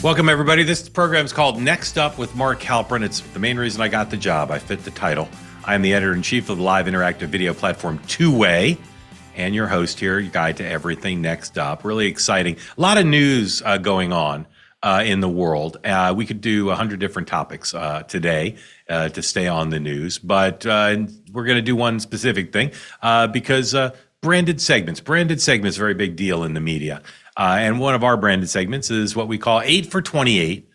Welcome, everybody. This program is called Next Up with Mark Halperin. It's the main reason I got the job. I fit the title. I am the editor-in-chief of the live interactive video platform Two-Way, and your host here, your guide to everything Next Up. Really exciting. A lot of news going on in the world. We could do 100 different topics today to stay on the news, but we're going to do one specific thing because branded segments. Branded segments, very big deal in the media. And one of our branded segments is what we call 8 for 28.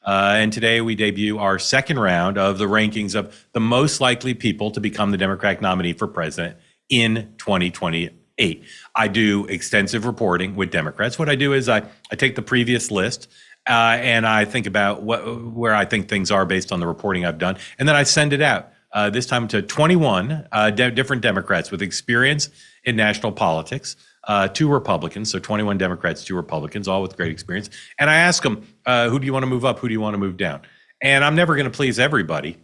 And today we debut our second round of the rankings of the most likely people to become the Democratic nominee for president in 2028. I do extensive reporting with Democrats. What I do is I take the previous list and I think about where I think things are based on the reporting I've done. And then I send it out, this time to 21 different Democrats with experience in national politics. 2 Republicans, so 21 Democrats, 2 Republicans, all with great experience. And I ask them, who do you want to move up? Who do you want to move down? And I'm never going to please everybody,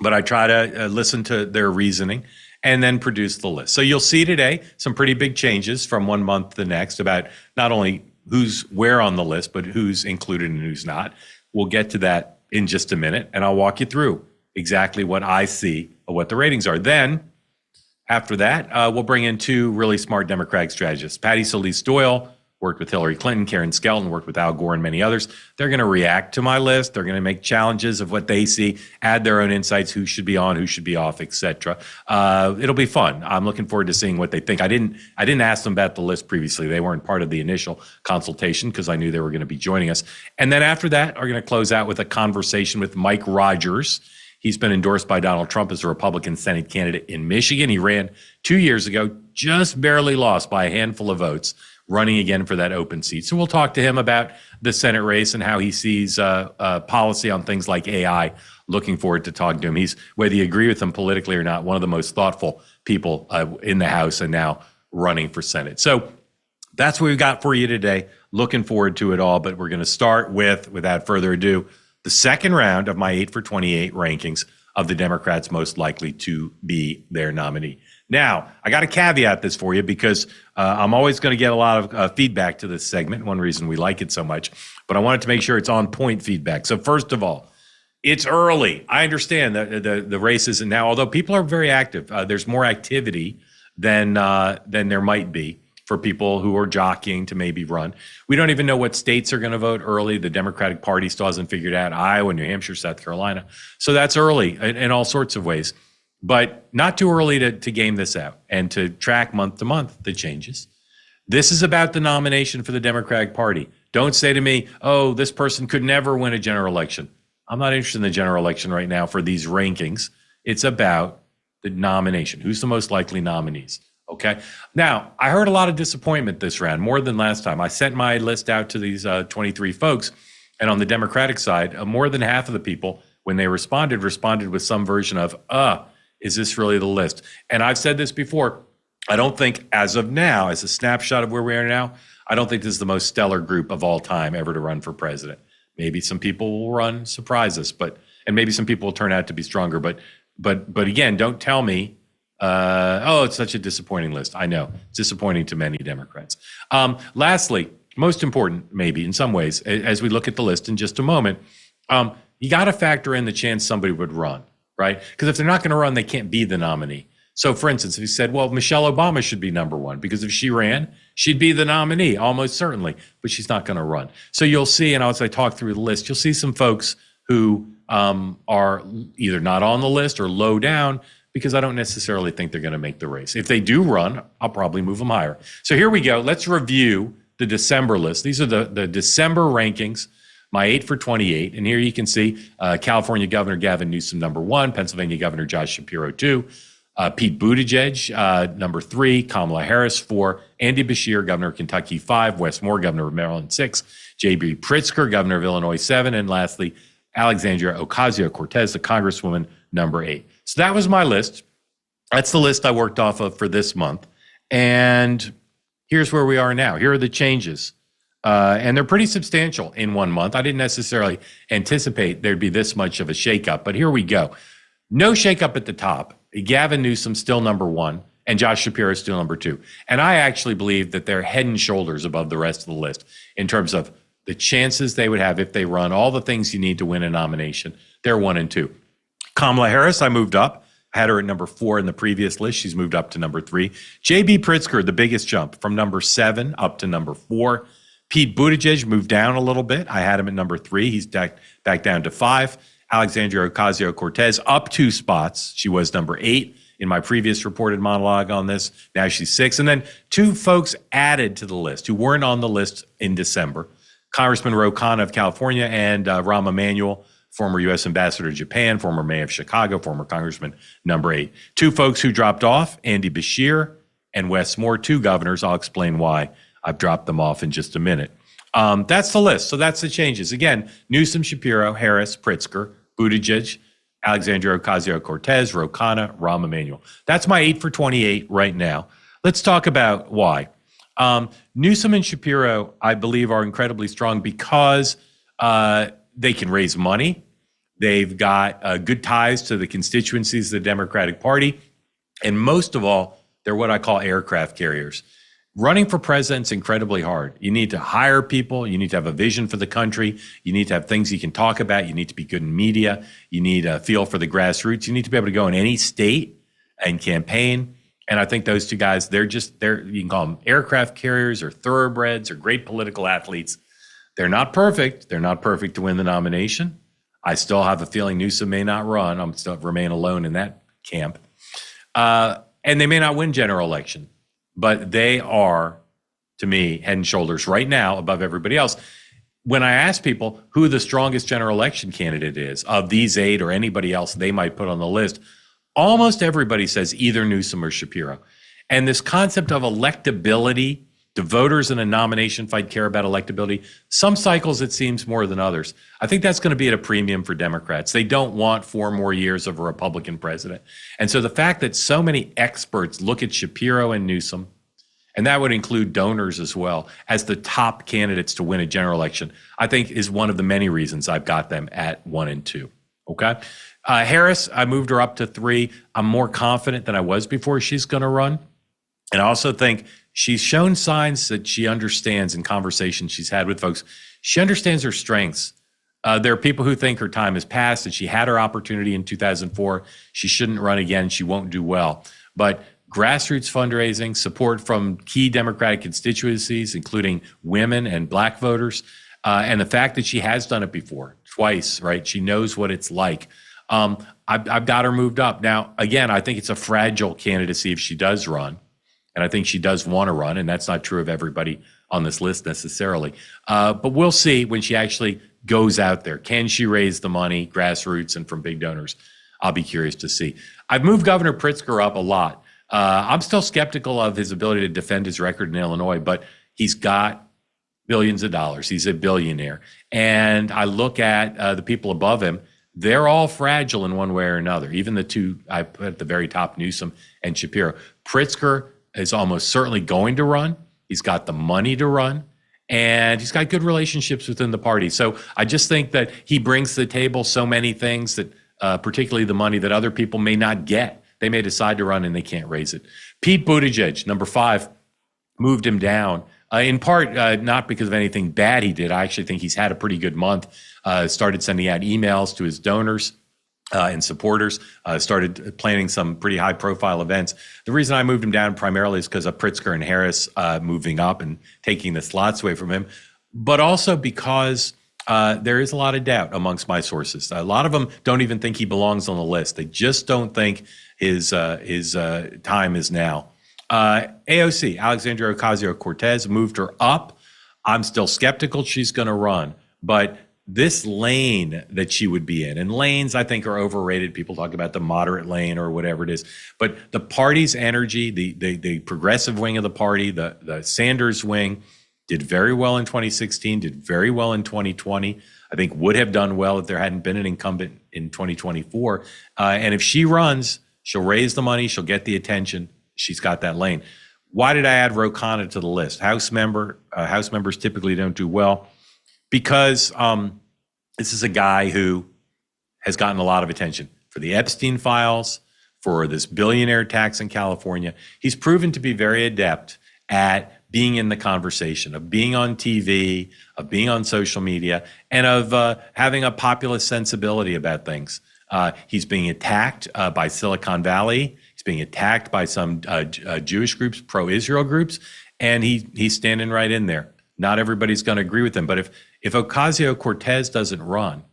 but I try to listen to their reasoning and then produce the list. So you'll see today some pretty big changes from one month to the next about not only who's where on the list, but who's included and who's not. We'll get to that in just a minute, and I'll walk you through exactly what I see of what the ratings are. Then, after that, we'll bring in 2 really smart Democratic strategists. Patti Solis Doyle worked with Hillary Clinton, Skelton worked with Al Gore and many others. They're going to react to my list. They're going to make challenges of what they see, add their own insights, who should be on, who should be off, etc. It'll be fun. I'm looking forward to seeing what they think. I didn't ask them about the list previously. They weren't part of the initial consultation because I knew they were going to be joining us. And then after that, we're going to close out with a conversation with Mike Rogers. He's been endorsed by Donald Trump as a Republican Senate candidate in Michigan. He ran 2 years ago, just barely lost by a handful of votes, running again for that open seat. So we'll talk to him about the Senate race and how he sees policy on things like AI. Looking forward to talking to him. He's, whether you agree with him politically or not, one of the most thoughtful people in the House and now running for Senate. So that's what we've got for you today. Looking forward to it all, but we're going to start with, without further ado, the second round of my 8 for 28 rankings of the Democrats most likely to be their nominee. Now, I got to caveat this for you because I'm always going to get a lot of feedback to this segment. One reason we like it so much, but I wanted to make sure it's on point feedback. So first of all, it's early. I understand that the race isn't now, although people are very active. There's more activity than there might be for people who are jockeying to maybe run. We don't even know what states are going to vote early. The Democratic Party still hasn't figured out Iowa, New Hampshire, South Carolina. So that's early in all sorts of ways, but not too early to game this out and to track month to month the changes. This is about the nomination for the Democratic Party. Don't say to me, oh, this person could never win a general election. I'm not interested in the general election right now for these rankings. It's about the nomination. Who's the most likely nominees? Okay. Now, I heard a lot of disappointment this round, more than last time. I sent my list out to these 23 folks, and on the Democratic side, more than half of the people, when they responded with some version of, is this really the list? And I've said this before, I don't think as of now, as a snapshot of where we are now, I don't think this is the most stellar group of all time ever to run for president. Maybe some people will run, surprise us, and maybe some people will turn out to be stronger. But again, don't tell me, it's such a disappointing list. I know it's disappointing to many Democrats. Lastly, most important, maybe in some ways, as we look at the list in just a moment, you got to factor in the chance somebody would run, right? Because if they're not going to run, they can't be the nominee. So for instance, if you said, well, Michelle Obama should be number 1 because if she ran, she'd be the nominee almost certainly, but she's not going to run. So you'll see, and as I talk through the list, you'll see some folks who are either not on the list or low down, because I don't necessarily think they're going to make the race. If they do run, I'll probably move them higher. So here we go. Let's review the December list. These are the December rankings, my 8 for 28. And here you can see California Governor Gavin Newsom, number 1, Pennsylvania Governor Josh Shapiro, 2, Pete Buttigieg, number 3, Kamala Harris, 4, Andy Beshear, Governor of Kentucky, 5, Wes Moore, Governor of Maryland, 6, J.B. Pritzker, Governor of Illinois, 7, and lastly, Alexandria Ocasio-Cortez, the Congresswoman, number 8. So that was my list. That's the list I worked off of for this month. And here's where we are now. Here are the changes. And they're pretty substantial in 1 month. I didn't necessarily anticipate there'd be this much of a shakeup, but here we go. No shakeup at the top. Gavin Newsom still number 1, and Josh Shapiro still number 2. And I actually believe that they're head and shoulders above the rest of the list in terms of the chances they would have if they run all the things you need to win a nomination, they're 1 and 2. Kamala Harris, I moved up. I had her at number 4 in the previous list. She's moved up to number 3. J.B. Pritzker, the biggest jump from number 7 up to number 4. Pete Buttigieg moved down a little bit. I had him at number 3. He's back down to 5. Alexandria Ocasio-Cortez up 2 spots. She was number 8 in my previous reported monologue on this. Now she's 6. And then 2 folks added to the list who weren't on the list in December. Congressman Khanna of California and Rahm Emanuel, former U.S. ambassador to Japan, former mayor of Chicago, former congressman, number 8. 2 folks who dropped off, Andy Beshear and Wes Moore, 2 governors. I'll explain why I've dropped them off in just a minute. That's the list. So that's the changes. Again, Newsom, Shapiro, Harris, Pritzker, Buttigieg, Alexandria Ocasio-Cortez, Khanna, Rahm Emanuel. That's my 8 for 28 right now. Let's talk about why. Newsom and Shapiro, I believe, are incredibly strong because they can raise money. They've got good ties to the constituencies of the Democratic Party. And most of all, they're what I call aircraft carriers. Running for president's incredibly hard. You need to hire people. You need to have a vision for the country. You need to have things you can talk about. You need to be good in media. You need a feel for the grassroots. You need to be able to go in any state and campaign. And I think those 2 guys, they're you can call them aircraft carriers or thoroughbreds or great political athletes. They're not perfect. They're not perfect to win the nomination. I still have a feeling Newsom may not run. I'm still remain alone in that camp. And they may not win general election, but they are, to me, head and shoulders right now above everybody else. When I ask people who the strongest general election candidate is of these 8 or anybody else they might put on the list, almost everybody says either Newsom or Shapiro. And this concept of electability, do voters in a nomination fight care about electability? Some cycles it seems more than others. I think that's going to be at a premium for Democrats. They don't want 4 more years of a Republican president. And so the fact that so many experts look at Shapiro and Newsom, and that would include donors as well, as the top candidates to win a general election, I think is one of the many reasons I've got them at 1 and 2. Okay? Harris, I moved her up to 3. I'm more confident than I was before she's going to run. And I also think she's shown signs that she understands in conversations she's had with folks. She understands her strengths. There are people who think her time has passed, that she had her opportunity in 2004. She shouldn't run again. She won't do well. But grassroots fundraising, support from key Democratic constituencies, including women and Black voters, and the fact that she has done it before, twice, right? She knows what it's like. I've got her moved up. Now, again, I think it's a fragile candidacy if she does run. And I think she does want to run, and that's not true of everybody on this list necessarily. But we'll see when she actually goes out there. Can she raise the money, grassroots, and from big donors? I'll be curious to see. I've moved Governor Pritzker up a lot. I'm still skeptical of his ability to defend his record in Illinois, but he's got billions of dollars. He's a billionaire. And I look at the people above him. They're all fragile in one way or another. Even the 2 I put at the very top, Newsom and Shapiro. Pritzker is almost certainly going to run. He's got the money to run, and he's got good relationships within the party. So I just think that he brings to the table so many things that, particularly the money that other people may not get. They may decide to run and they can't raise it. Pete Buttigieg, number 5, moved him down, in part not because of anything bad he did. I actually think he's had a pretty good month. Started sending out emails to his donors and supporters, started planning some pretty high-profile events. The reason I moved him down primarily is because of Pritzker and Harris moving up and taking the slots away from him, but also because there is a lot of doubt amongst my sources. A lot of them don't even think he belongs on the list. They just don't think his time is now. AOC, Alexandria Ocasio-Cortez, moved her up. I'm still skeptical she's going to run, but this lane that she would be in, and lanes I think are overrated. People talk about the moderate lane or whatever it is, but the party's energy, the progressive wing of the party, the Sanders wing did very well in 2016, did very well in 2020. I think would have done well if there hadn't been an incumbent in 2024. And if she runs, she'll raise the money, she'll get the attention. She's got that lane. Why did I add Khanna to the list? House members typically don't do well because this is a guy who has gotten a lot of attention for the Epstein files, for this billionaire tax in California. He's proven to be very adept at being in the conversation, of being on TV, of being on social media, and of having a populist sensibility about things. He's being attacked by Silicon Valley. He's being attacked by some Jewish groups, pro-Israel groups, and he's standing right in there. Not everybody's going to agree with him, but if Ocasio-Cortez doesn't run,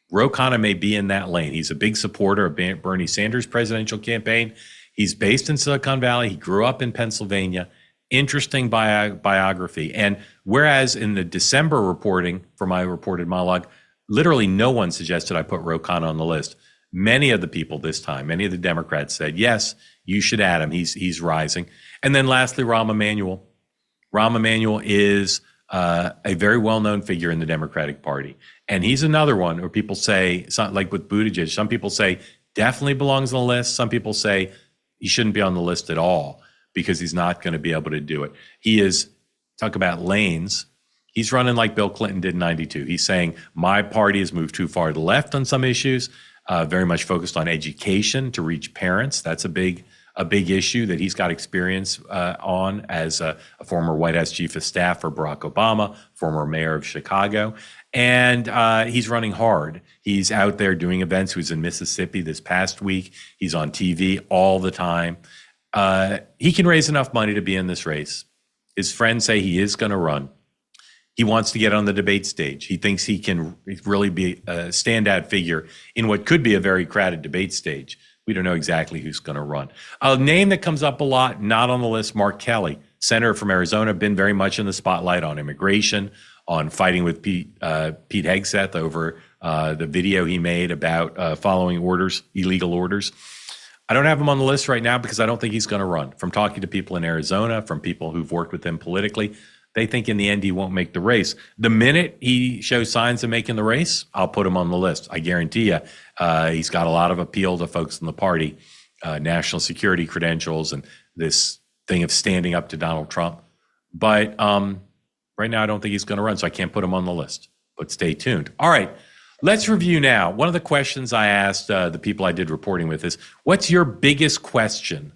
Ro Khanna may be in that lane. He's a big supporter of Bernie Sanders' presidential campaign. He's based in Silicon Valley. He grew up in Pennsylvania. Interesting biography. And whereas in the December reporting for my reported monologue, literally no one suggested I put Ro Khanna on the list. Many of the people this time, many of the Democrats said, yes, you should add him. He's rising. And then lastly, Rahm Emanuel. Rahm Emanuel is a very well-known figure in the Democratic Party. And he's another one where people say, like with Buttigieg, some people say definitely belongs on the list. Some people say he shouldn't be on the list at all because he's not going to be able to do it. He is, talk about lanes, he's running like Bill Clinton did in 92. He's saying, my party has moved too far to the left on some issues, very much focused on education to reach parents. That's a big issue that he's got experience on as a former White House chief of staff for Barack Obama, former mayor of Chicago. And he's running hard. He's out there doing events. He was in Mississippi this past week. He's on TV all the time. He can raise enough money to be in this race. His friends say he is going to run. He wants to get on the debate stage. He thinks he can really be a standout figure in what could be a very crowded debate stage. We don't know exactly who's going to run. A name that comes up a lot, not on the list, Mark Kelly, senator from Arizona, been very much in the spotlight on immigration, on fighting with Pete Hegseth over the video he made about following orders, illegal orders. I don't have him on the list right now because I don't think he's going to run. From talking to people in Arizona, from people who've worked with him politically, they think in the end he won't make the race. The minute he shows signs of making the race, I'll put him on the list. I guarantee you, he's got a lot of appeal to folks in the party, national security credentials and this thing of standing up to Donald Trump. But right now, I don't think he's going to run, so I can't put him on the list. But stay tuned. All right, let's review now. One of the questions I asked the people I did reporting with is, what's your biggest question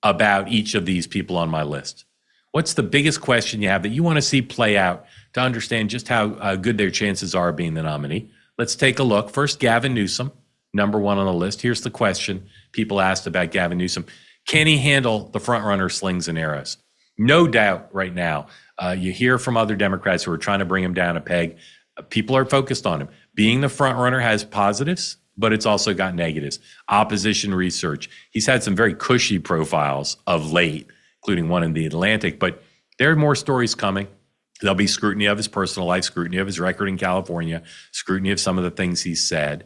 about each of these people on my list? What's the biggest question you have that you want to see play out to understand just how good their chances are of being the nominee? Let's take a look. First, Gavin Newsom, number one on the list. Here's the question people asked about Gavin Newsom. Can he handle the front-runner slings and arrows? No doubt right now. You hear from other Democrats who are trying to bring him down a peg. People are focused on him. Being the front-runner has positives, but it's also got negatives. Opposition research. He's had some very cushy profiles of late, including one in the Atlantic, but there are more stories coming. There'll be scrutiny of his personal life, scrutiny of his record in California, scrutiny of some of the things he said.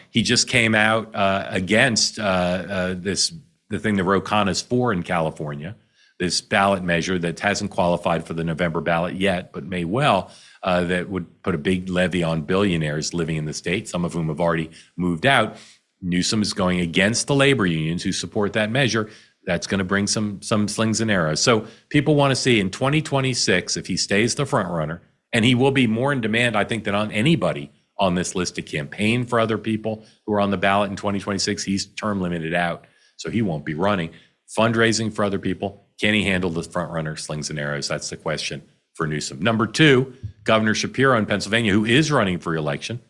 He just came out against the thing that Ro Khanna's for in California, this ballot measure that hasn't qualified for the November ballot yet, but may well, that would put a big levy on billionaires living in the state, some of whom have already moved out. Newsom is going against the labor unions who support that measure. That's going to bring some slings and arrows. So people want to see in 2026, if he stays the front runner, and he will be more in demand, I think, than on anybody on this list to campaign for other people who are on the ballot in 2026. He's term limited out, so he won't be running. Fundraising for other people. Can he handle the front runner slings and arrows? That's the question for Newsom. Number two, Governor Shapiro in Pennsylvania, who is running for re-election.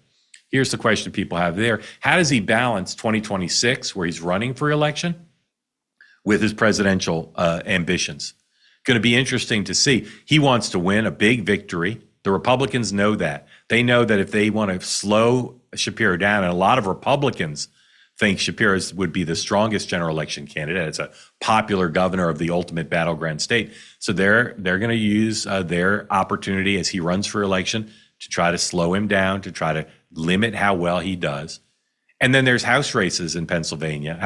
Here's the question people have there. How does he balance 2026, where he's running for re-election, with his presidential ambitions? Going to be interesting to see. He wants to win a big victory. The Republicans know that. They know that if they want to slow Shapiro down, and a lot of Republicans think Shapiro would be the strongest general election candidate. It's a popular governor of the ultimate battleground state. So they're going to use their opportunity as he runs for election to try to slow him down, to try to limit how well he does. And then there's House races in Pennsylvania,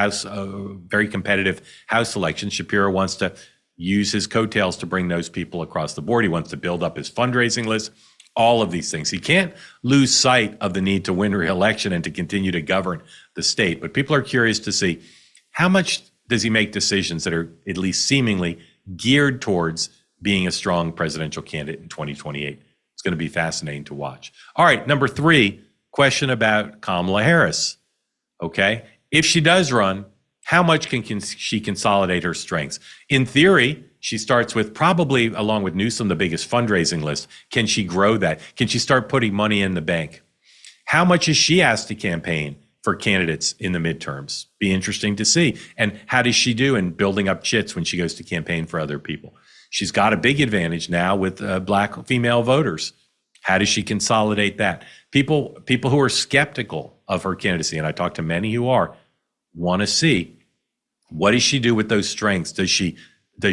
very competitive House elections. Shapiro wants to use his coattails to bring those people across the board. He wants to build up his fundraising list, all of these things. He can't lose sight of the need to win re-election and to continue to govern the state. But people are curious to see, how much does he make decisions that are at least seemingly geared towards being a strong presidential candidate in 2028? It's going to be fascinating to watch. All right, number three, question about Kamala Harris. Okay, if she does run, how much can she consolidate her strengths? In theory, She starts with probably, along with Newsom, the biggest fundraising list. Can she grow that? Can she start putting money in the bank? How much is she asked to campaign for candidates in the midterms? Be interesting to see. And how does she do in building up chits when she goes to campaign for other people? She's got a big advantage now with Black female voters. How does she consolidate that? People who are skeptical of her candidacy, and I talk to many who are, want to see, what does she do with those strengths? Does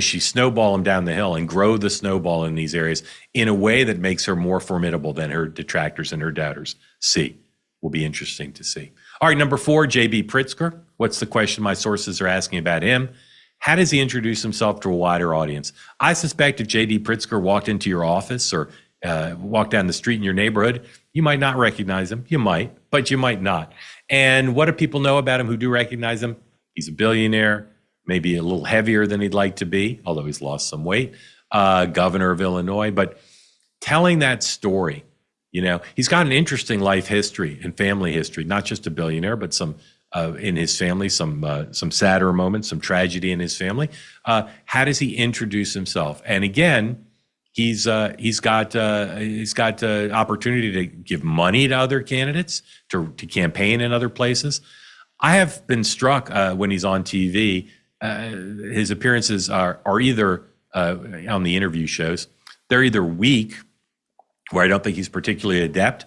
she snowball them down the hill and grow the snowball in these areas in a way that makes her more formidable than her detractors and her doubters see? Will be interesting to see. All right, number 4, J.B. Pritzker. What's the question my sources are asking about him? How does he introduce himself to a wider audience? I suspect if J.D. Pritzker walked into your office or walked down the street in your neighborhood, you might not recognize him. You might, but you might not. And what do people know about him who do recognize him? He's a billionaire, maybe a little heavier than he'd like to be, although he's lost some weight, governor of Illinois. But telling that story, he's got an interesting life history and family history, not just a billionaire, but some in his family, some sadder moments, some tragedy in his family. How does he introduce himself? And again, he's got opportunity to give money to other candidates, to campaign in other places. I have been struck when he's on TV. His appearances are either on the interview shows, they're either weak, where I don't think he's particularly adept,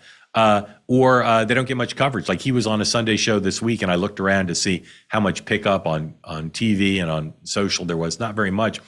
or they don't get much coverage. Like he was on a Sunday show this week, and I looked around to see how much pickup on TV and on social there was. Not very much.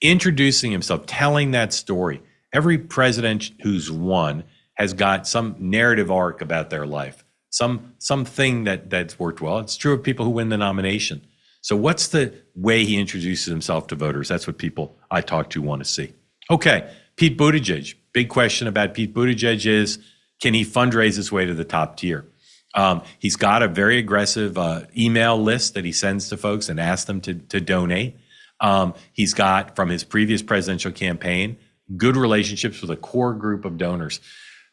Introducing himself, telling that story. Every president who's won has got some narrative arc about their life, something that's worked well. It's true of people who win the nomination. So what's the way he introduces himself to voters? That's what people I talk to want to see. Okay, Pete Buttigieg. Big question about Pete Buttigieg is, can he fundraise his way to the top tier? He's got a very aggressive email list that he sends to folks and asks them to donate. He's got, from his previous presidential campaign, good relationships with a core group of donors.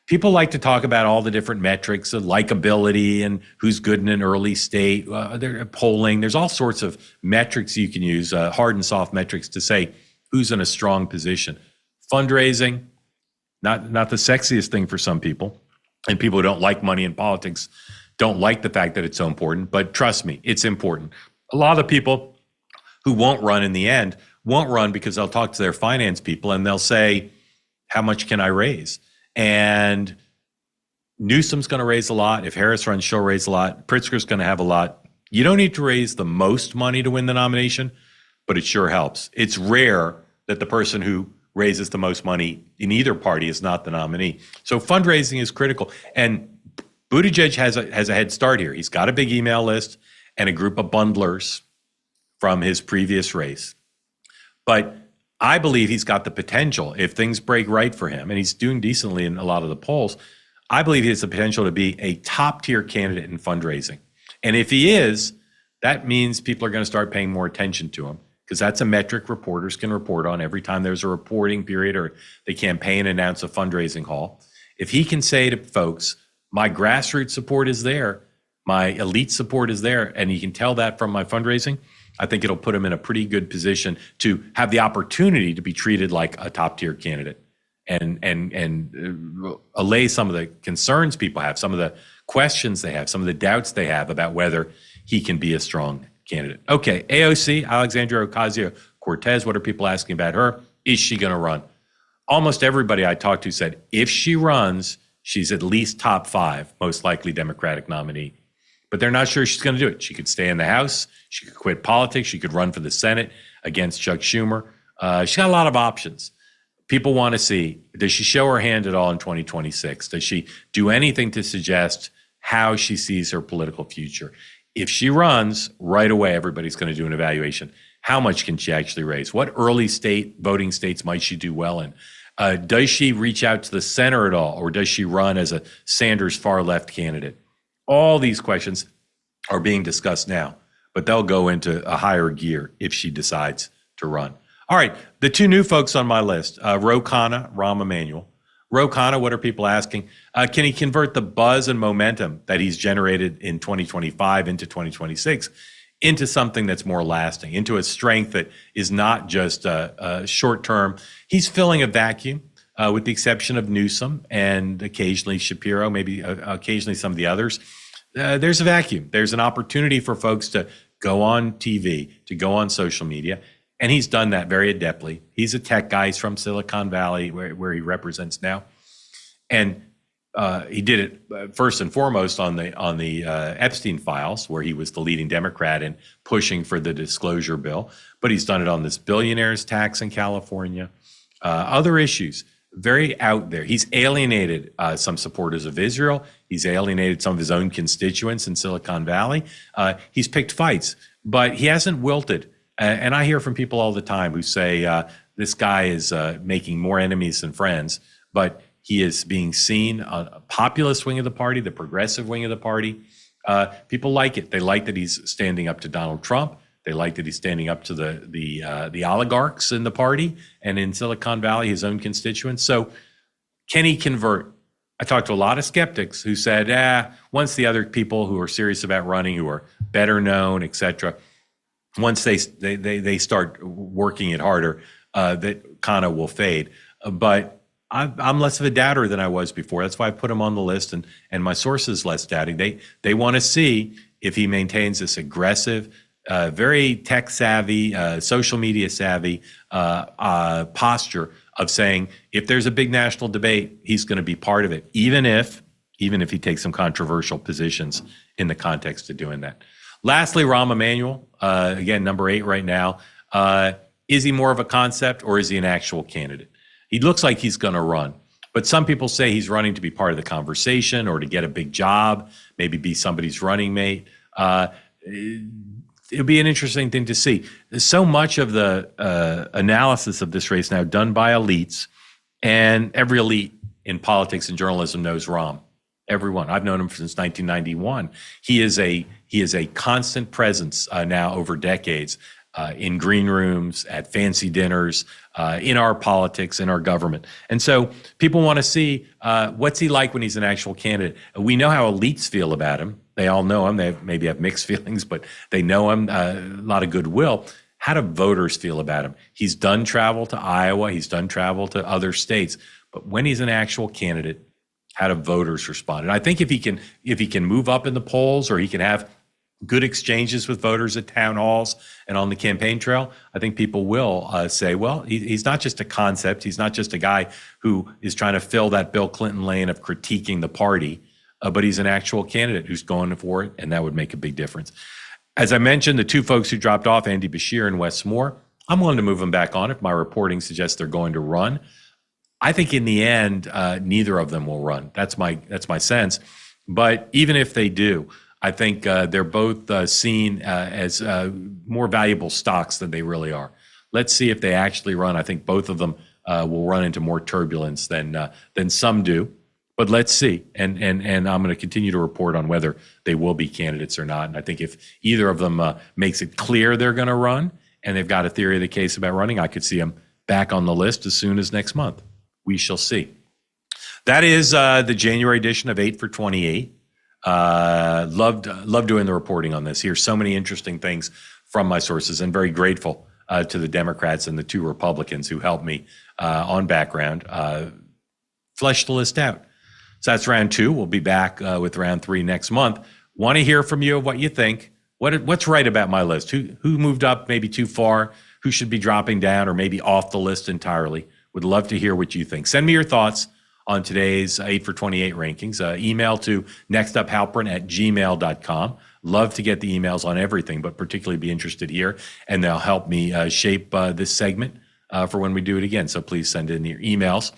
People like to talk about all the different metrics of likability and who's good in an early state, polling. There's all sorts of metrics you can use, hard and soft metrics, to say who's in a strong position. Fundraising, not the sexiest thing for some people, and people who don't like money in politics don't like the fact that it's so important, but trust me, it's important. A lot of people who won't run in the end won't run because they'll talk to their finance people and they'll say, how much can I raise? And Newsom's going to raise a lot. If Harris runs, she'll raise a lot. Pritzker's going to have a lot. You don't need to raise the most money to win the nomination, but it sure helps. It's rare that the person who raises the most money in either party is not the nominee. So fundraising is critical. And Buttigieg has a head start here. He's got a big email list and a group of bundlers from his previous race. But I believe he's got the potential, if things break right for him, and he's doing decently in a lot of the polls, I believe he has the potential to be a top-tier candidate in fundraising. And if he is, that means people are going to start paying more attention to him, because that's a metric reporters can report on every time there's a reporting period or the campaign announce a fundraising haul. If he can say to folks, my grassroots support is there, my elite support is there, and he can tell that from my fundraising, I think it'll put him in a pretty good position to have the opportunity to be treated like a top-tier candidate and allay some of the concerns people have, some of the questions they have, some of the doubts they have about whether he can be a strong candidate. Okay, AOC, Alexandria Ocasio-Cortez, what are people asking about her? Is she going to run? Almost everybody I talked to said if she runs, she's at least top 5, most likely Democratic nominee. But they're not sure she's going to do it. She could stay in the House. She could quit politics. She could run for the Senate against Chuck Schumer. She's got a lot of options. People want to see, does she show her hand at all in 2026? Does she do anything to suggest how she sees her political future? If she runs, right away, everybody's going to do an evaluation. How much can she actually raise? What early state voting states might she do well in? Does she reach out to the center at all, or does she run as a Sanders far-left candidate? All these questions are being discussed now, but they'll go into a higher gear if she decides to run. All right, the 2 new folks on my list, Khanna, Rahm Emanuel. Khanna, what are people asking? Can he convert the buzz and momentum that he's generated in 2025 into 2026 into something that's more lasting, into a strength that is not just short term. He's filling a vacuum, with the exception of Newsom and occasionally Shapiro, maybe occasionally some of the others. There's a vacuum. There's an opportunity for folks to go on TV, to go on social media. And he's done that very adeptly. He's a tech guy. He's from Silicon Valley, where he represents now. And he did it first and foremost on the Epstein files, where he was the leading Democrat in pushing for the disclosure bill. But he's done it on this billionaires tax in California, other issues, very out there. He's alienated some supporters of Israel. He's alienated some of his own constituents in Silicon Valley. He's picked fights, but he hasn't wilted. And I hear from people all the time who say this guy is making more enemies than friends, but he is being seen on a populist wing of the party, the progressive wing of the party. People like it. They like that he's standing up to Donald Trump. They like that he's standing up to the oligarchs in the party and in Silicon Valley, his own constituents. So can he convert? I talked to a lot of skeptics who said, once the other people who are serious about running, who are better known, et cetera, once they start working it harder, that Khanna will fade. But I'm less of a doubter than I was before. That's why I put him on the list, and my sources less doubting. They want to see if he maintains this aggressive, very tech savvy, social media savvy posture of saying if there's a big national debate, he's going to be part of it, even if he takes some controversial positions in the context of doing that. Lastly, Rahm Emanuel, again, number 8 right now. Is he more of a concept or is he an actual candidate? He looks like he's going to run, but some people say he's running to be part of the conversation or to get a big job, maybe be somebody's running mate. It'll be an interesting thing to see. There's so much of the analysis of this race now done by elites, and every elite in politics and journalism knows Rahm. Everyone. I've known him since 1991. He is a constant presence now over decades in green rooms, at fancy dinners, in our politics, in our government. And so people want to see what's he like when he's an actual candidate. We know how elites feel about him. They all know him. They maybe have mixed feelings, but they know him, a lot of goodwill. How do voters feel about him? He's done travel to Iowa. He's done travel to other states. But when he's an actual candidate, how do voters respond? And I think if he can move up in the polls, or he can have good exchanges with voters at town halls and on the campaign trail, I think people will say, well, he's not just a concept. He's not just a guy who is trying to fill that Bill Clinton lane of critiquing the party, but he's an actual candidate who's going for it, and that would make a big difference. As I mentioned, the two folks who dropped off, Andy Beshear and Wes Moore, I'm willing to move them back on if my reporting suggests they're going to run. I think in the end, neither of them will run. That's my sense. But even if they do, I think they're both seen as more valuable stocks than they really are. Let's see if they actually run. I think both of them will run into more turbulence than some do. But let's see. And I'm going to continue to report on whether they will be candidates or not. And I think if either of them makes it clear they're going to run, and they've got a theory of the case about running, I could see them back on the list as soon as next month. We shall see. That is the January edition of 8 for 28. Loved doing the reporting on this. Here's so many interesting things from my sources, and very grateful to the Democrats and the two Republicans who helped me on background flesh the list out. So that's round 2. We'll be back with round 3 next month. Want to hear from you what you think. What's right about my list? Who moved up maybe too far? Who should be dropping down or maybe off the list entirely? Would love to hear what you think. Send me your thoughts on today's 8 for 28 rankings. Email to nextuphalpern@gmail.com. Love to get the emails on everything, but particularly be interested here, and they'll help me shape this segment for when we do it again. So please send in your emails.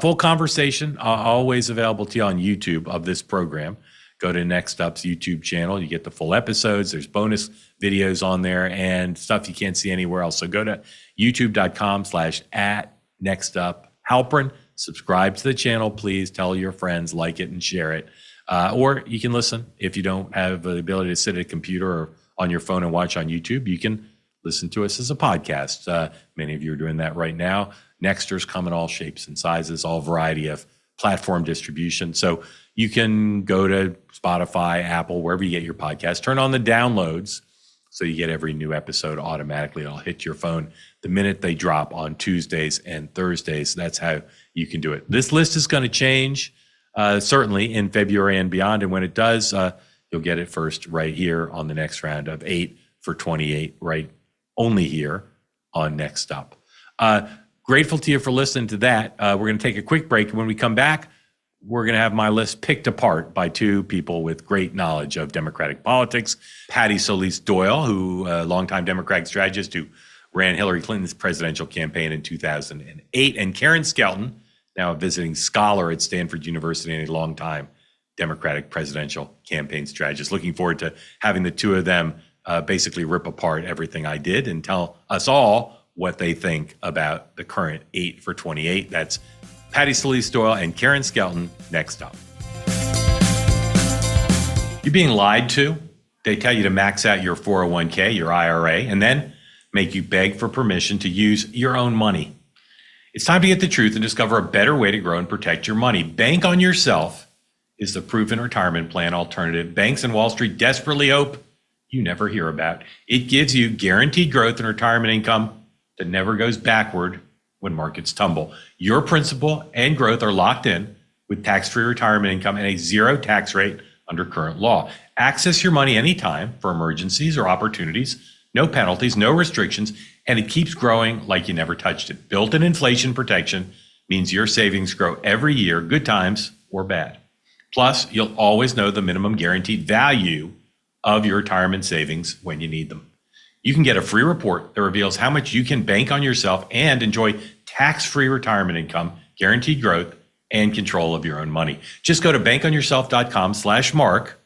Full conversation, always available to you on YouTube of this program. Go to Next Up's YouTube channel. You get the full episodes. There's bonus videos on there and stuff you can't see anywhere else. So go to youtube.com/@nextuphalpern. Subscribe to the channel, please. Tell your friends, like it and share it. Or you can listen. If you don't have the ability to sit at a computer or on your phone and watch on YouTube, you can listen to us as a podcast. Many of you are doing that right now. Nexters come in all shapes and sizes, all variety of platform distribution. So you can go to Spotify, Apple, wherever you get your podcast, turn on the downloads So you get every new episode automatically. It'll hit your phone the minute they drop on Tuesdays and Thursdays. That's how you can do it. This list is going to change, certainly in February and beyond. And when it does, you'll get it first right here on the next round of 8 for 28, right only here on Next Up. Grateful to you for listening to that. We're going to take a quick break. When we come back, we're going to have my list picked apart by two people with great knowledge of Democratic politics. Patti Solis Doyle, who longtime Democratic strategist who ran Hillary Clinton's presidential campaign in 2008, and Karen Skelton, now a visiting scholar at Stanford University and a longtime Democratic presidential campaign strategist. Looking forward to having the two of them basically rip apart everything I did and tell us all what they think about the current 8 for 28. That's Patti Solis Doyle and Karen Skelton next up. You're being lied to. They tell you to max out your 401k, your IRA, and then make you beg for permission to use your own money. It's time to get the truth and discover a better way to grow and protect your money. Bank on Yourself is the proven retirement plan alternative banks and Wall Street desperately hope you never hear about. It gives you guaranteed growth and retirement income that never goes backward when markets tumble. Your principal and growth are locked in with tax-free retirement income and a zero tax rate under current law. Access your money anytime for emergencies or opportunities. No penalties, no restrictions, and it keeps growing like you never touched it. Built-in inflation protection means your savings grow every year, good times or bad. Plus, you'll always know the minimum guaranteed value of your retirement savings when you need them. You can get a free report that reveals how much you can bank on yourself and enjoy tax-free retirement income, guaranteed growth, and control of your own money. Just go to bankonyourself.com/Mark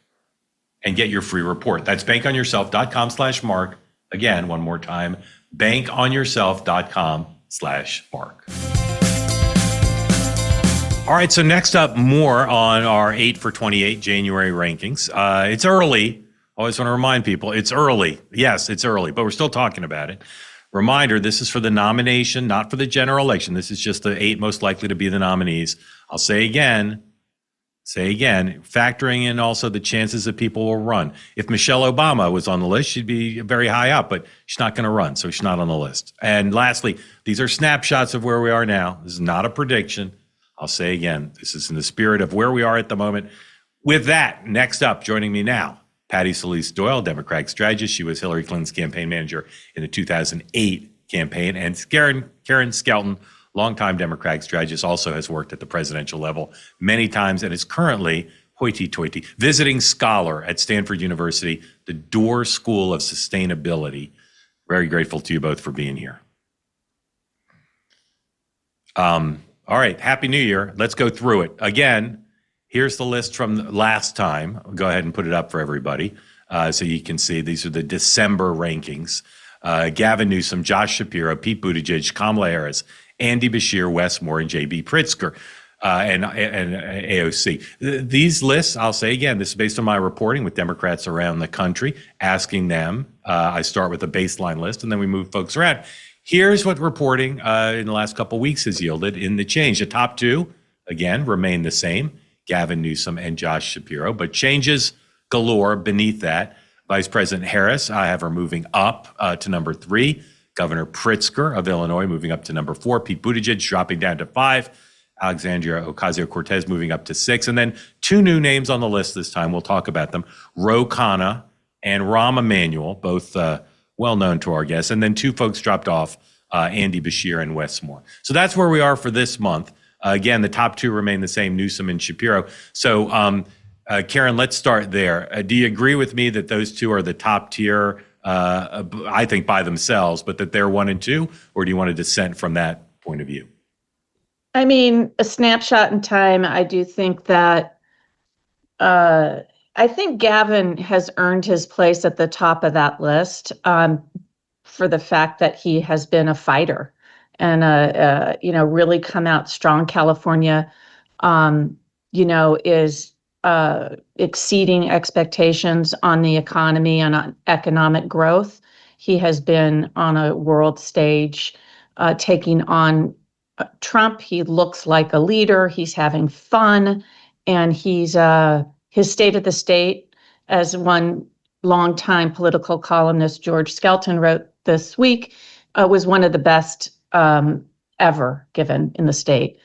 and get your free report. That's bankonyourself.com/Mark. Again, one more time, bankonyourself.com/Mark. All right, so next up, more on our 8 for 28 January rankings. It's early. Always want to remind people, it's early. Yes, it's early, but we're still talking about it. Reminder, this is for the nomination, not for the general election. This is just the 8 most likely to be the nominees. I'll say again, factoring in also the chances that people will run. If Michelle Obama was on the list, she'd be very high up, but she's not going to run, so she's not on the list. And lastly, these are snapshots of where we are now. This is not a prediction. I'll say again, this is in the spirit of where we are at the moment. With that, next up, joining me now, Patti Solis Doyle, Democratic strategist. She was Hillary Clinton's campaign manager in the 2008 campaign. And Karen Skelton, longtime Democratic strategist, also has worked at the presidential level many times and is currently, hoity-toity, visiting scholar at Stanford University, the Doyle School of Sustainability. Very grateful to you both for being here. All right, Happy New Year. Let's go through it. Again, here's the list from last time. I'll go ahead and put it up for everybody so you can see. These are the December rankings. Gavin Newsom, Josh Shapiro, Pete Buttigieg, Kamala Harris, Andy Beshear, Wes Moore, and J.B. Pritzker, and AOC. These lists, I'll say again, this is based on my reporting with Democrats around the country, asking them. I start with a baseline list, and then we move folks around. Here's what reporting in the last couple of weeks has yielded in the change. The top two, again, remain the same. Gavin Newsom and Josh Shapiro, but changes galore beneath that. Vice President Harris, I have her moving up to number 3. Governor Pritzker of Illinois moving up to number 4. Pete Buttigieg dropping down to 5. Alexandria Ocasio-Cortez moving up to 6. And then 2 new names on the list this time. We'll talk about them. Khanna and Rahm Emanuel, both well known to our guests. And then 2 folks dropped off, Andy Beshear and Wes Moore. So that's where we are for this month. Again, the top 2 remain the same, Newsom and Shapiro. So, Karen, let's start there. Do you agree with me that those 2 are the top tier, I think, by themselves, but that they're 1 and 2? Or do you want to dissent from that point of view? I mean, a snapshot in time, I do think that I think Gavin has earned his place at the top of that list for the fact that he has been a fighter. And, really come out strong. California, is exceeding expectations on the economy and on economic growth. He has been on a world stage taking on Trump. He looks like a leader. He's having fun. And he's his state of the state, as one longtime political columnist George Skelton wrote this week, was one of the best ever given in the state.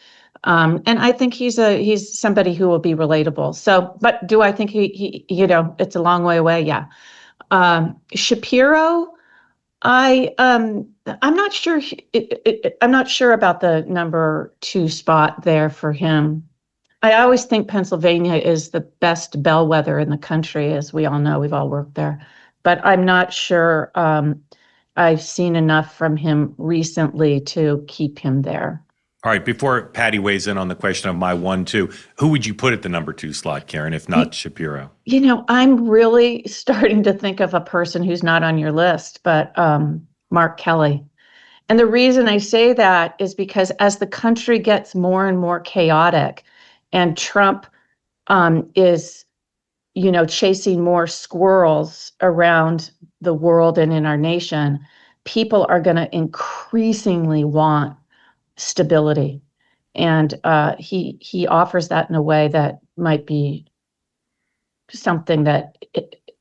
And I think he's somebody who will be relatable. So, but do I think he it's a long way away? Yeah. Shapiro, I'm not sure. I'm not sure about the number 2 spot there for him. I always think Pennsylvania is the best bellwether in the country, as we all know. We've all worked there, but I'm not sure. I've seen enough from him recently to keep him there. All right. Before Patti weighs in on the question of my 1-2, who would you put at the number 2 slot, Karen, if not Shapiro? I'm really starting to think of a person who's not on your list, but Mark Kelly. And the reason I say that is because as the country gets more and more chaotic and Trump is, chasing more squirrels around the world and in our nation, people are going to increasingly want stability. And he offers that in a way that might be something that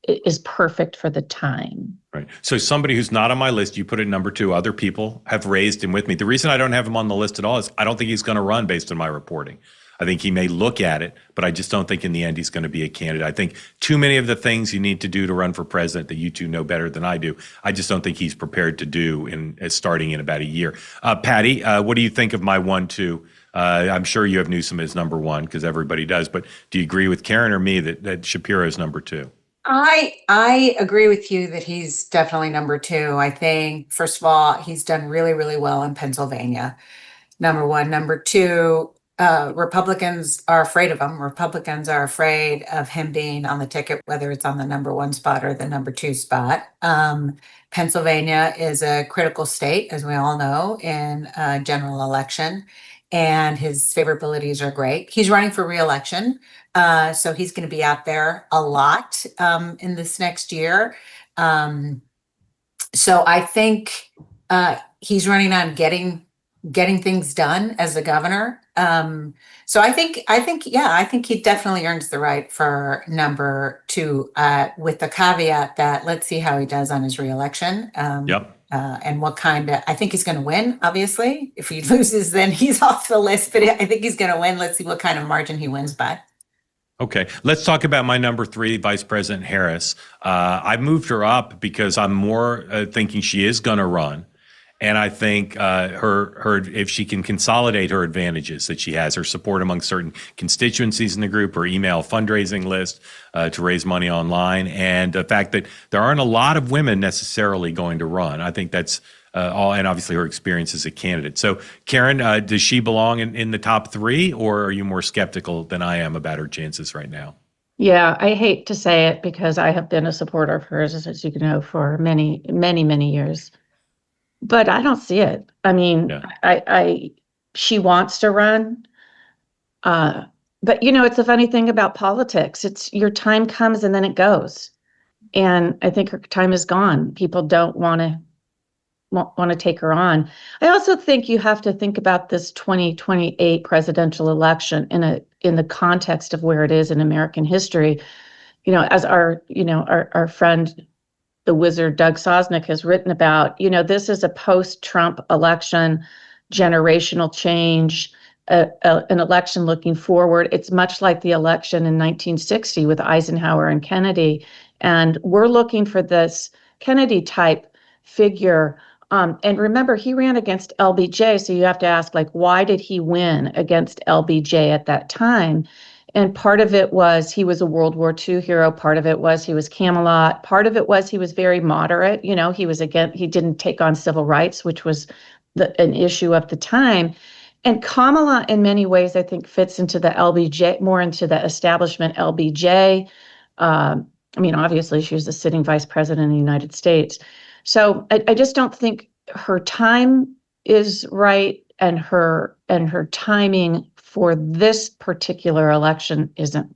is perfect for the time. Right. So somebody who's not on my list, you put it number 2. Other people have raised him with me. The reason I don't have him on the list at all is I don't think he's going to run based on my reporting. I think he may look at it, but I just don't think in the end he's going to be a candidate. I think too many of the things you need to do to run for president that you two know better than I do, I just don't think he's prepared to do starting in about a year. Patti, what do you think of my 1-2? I'm sure you have Newsom as number 1 because everybody does, but do you agree with Karen or me that Shapiro is number 2? I agree with you that he's definitely number 2. I think, first of all, he's done really, really well in Pennsylvania. Number 1. Number 2, Republicans are afraid of him. Republicans are afraid of him being on the ticket, whether it's on the number 1 spot or the number 2 spot. Pennsylvania is a critical state, as we all know, in a general election, and his favorabilities are great. He's running for re-election, so he's going to be out there a lot in this next year. So I think he's running on getting things done as a governor. So I think he definitely earns the right for number 2, with the caveat that let's see how he does on his reelection. And what I think he's going to win, obviously. If he loses, then he's off the list, but I think he's going to win. Let's see what kind of margin he wins by. Okay, let's talk about my number 3, Vice President Harris. I moved her up because I'm more thinking she is going to run. And I think her if she can consolidate her advantages that she has, her support among certain constituencies in the group, her email fundraising list to raise money online, and the fact that there aren't a lot of women necessarily going to run. I think that's all, and obviously her experience as a candidate. So, Karen, does she belong in the top 3, or are you more skeptical than I am about her chances right now? Yeah, I hate to say it because I have been a supporter of hers, as you know, for many, many, many years. But I don't see it. I mean, yeah. She wants to run. But, it's a funny thing about politics. It's your time comes and then it goes. And I think her time is gone. People don't want to take her on. I also think you have to think about this 2028 presidential election in the context of where it is in American history. As our friend, the wizard Doug Sosnick, has written about, this is a post-Trump election, generational change, an election looking forward. It's much like the election in 1960 with Eisenhower and Kennedy. And we're looking for this Kennedy type figure. And remember, he ran against LBJ. So you have to ask, why did he win against LBJ at that time? And part of it was he was a World War II hero. Part of it was he was Camelot. Part of it was he was very moderate. He didn't take on civil rights, which was an issue of the time. And Kamala, in many ways, I think fits into the LBJ, more into the establishment LBJ. Obviously, she was the sitting vice president of the United States. So I just don't think her time is right, and her timing for this particular election isn't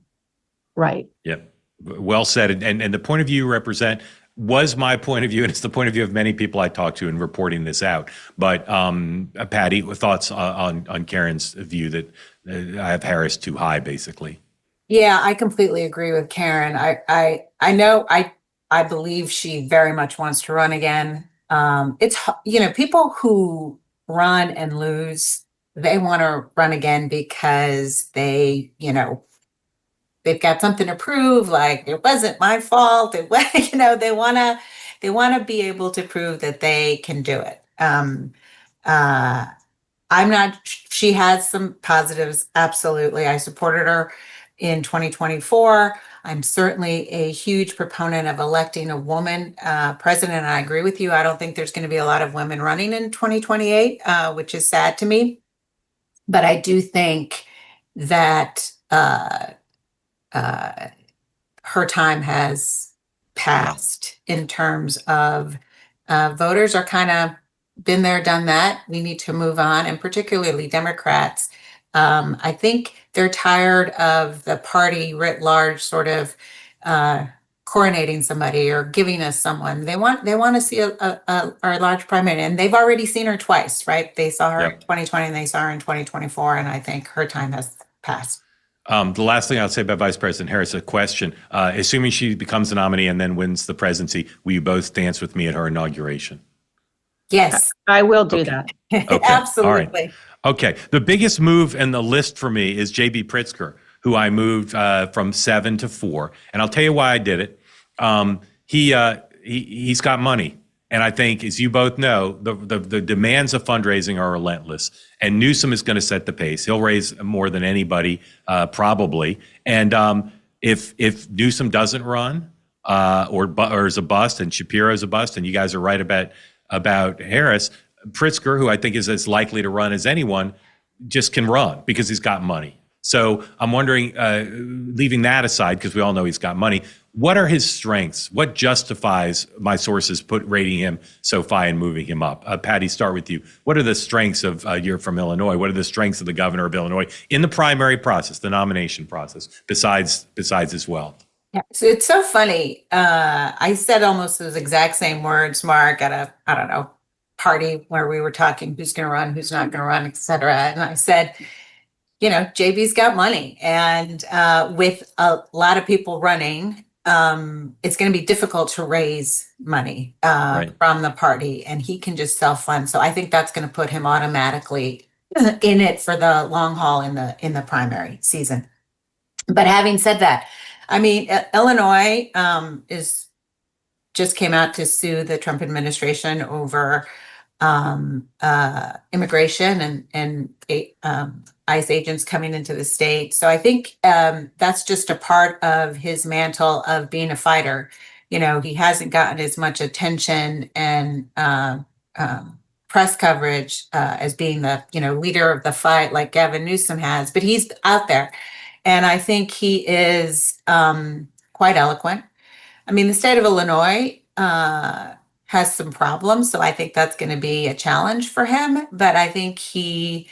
right. Yep. Well said. And the point of view you represent was my point of view, and it's the point of view of many people I talked to in reporting this out. But Patti, thoughts on Karen's view that I have Harris too high, basically? Yeah, I completely agree with Karen. I know I believe she very much wants to run again. People who run and lose, they want to run again because they've got something to prove, like it wasn't my fault. It was, they want to be able to prove that they can do it. Uh, she has some positives. Absolutely. I supported her in 2024. I'm certainly a huge proponent of electing a woman president. And I agree with you. I don't think there's going to be a lot of women running in 2028, which is sad to me. But I do think that her time has passed in terms of voters are kind of been there, done that. We need to move on, and particularly Democrats. I think they're tired of the party writ large sort of coronating somebody or giving us someone. They want to see a large primary, and they've already seen her twice, right? They saw her in 2020 and they saw her in 2024, and I think her time has passed. The last thing I'll say about Vice President Harris, a question. Assuming she becomes the nominee and then wins the presidency, will you both dance with me at her inauguration? Yes. I will do that. Okay. Absolutely. All right. Okay. The biggest move in the list for me is J.B. Pritzker, who I moved from 7 to 4. And I'll tell you why I did it. He's got money. And I think, as you both know, the demands of fundraising are relentless. And Newsom is going to set the pace. He'll raise more than anybody, probably. And if Newsom doesn't run or is a bust, and Shapiro is a bust, and you guys are right about Harris, Pritzker, who I think is as likely to run as anyone, just can run because he's got money. So I'm wondering, leaving that aside, because we all know he's got money, what are his strengths? What justifies my sources rating him so high and moving him up? Patti, start with you. What are the strengths of, you're from Illinois, what are the strengths of the governor of Illinois in the primary process, the nomination process, besides his wealth? Yeah, so it's so funny. I said almost those exact same words, Mark, at a, I don't know, party where we were talking who's going to run, who's not going to run, et cetera. And I said, JB's got money, and with a lot of people running, it's going to be difficult to raise money from the party, and he can just self-fund. So I think that's going to put him automatically in it for the long haul in the primary season. But having said that, I mean, Illinois just came out to sue the Trump administration over immigration and ICE agents coming into the state. So I think that's just a part of his mantle of being a fighter. He hasn't gotten as much attention and press coverage as being the leader of the fight like Gavin Newsom has, but he's out there. And I think he is quite eloquent. I mean, the state of Illinois has some problems, so I think that's going to be a challenge for him. But I think he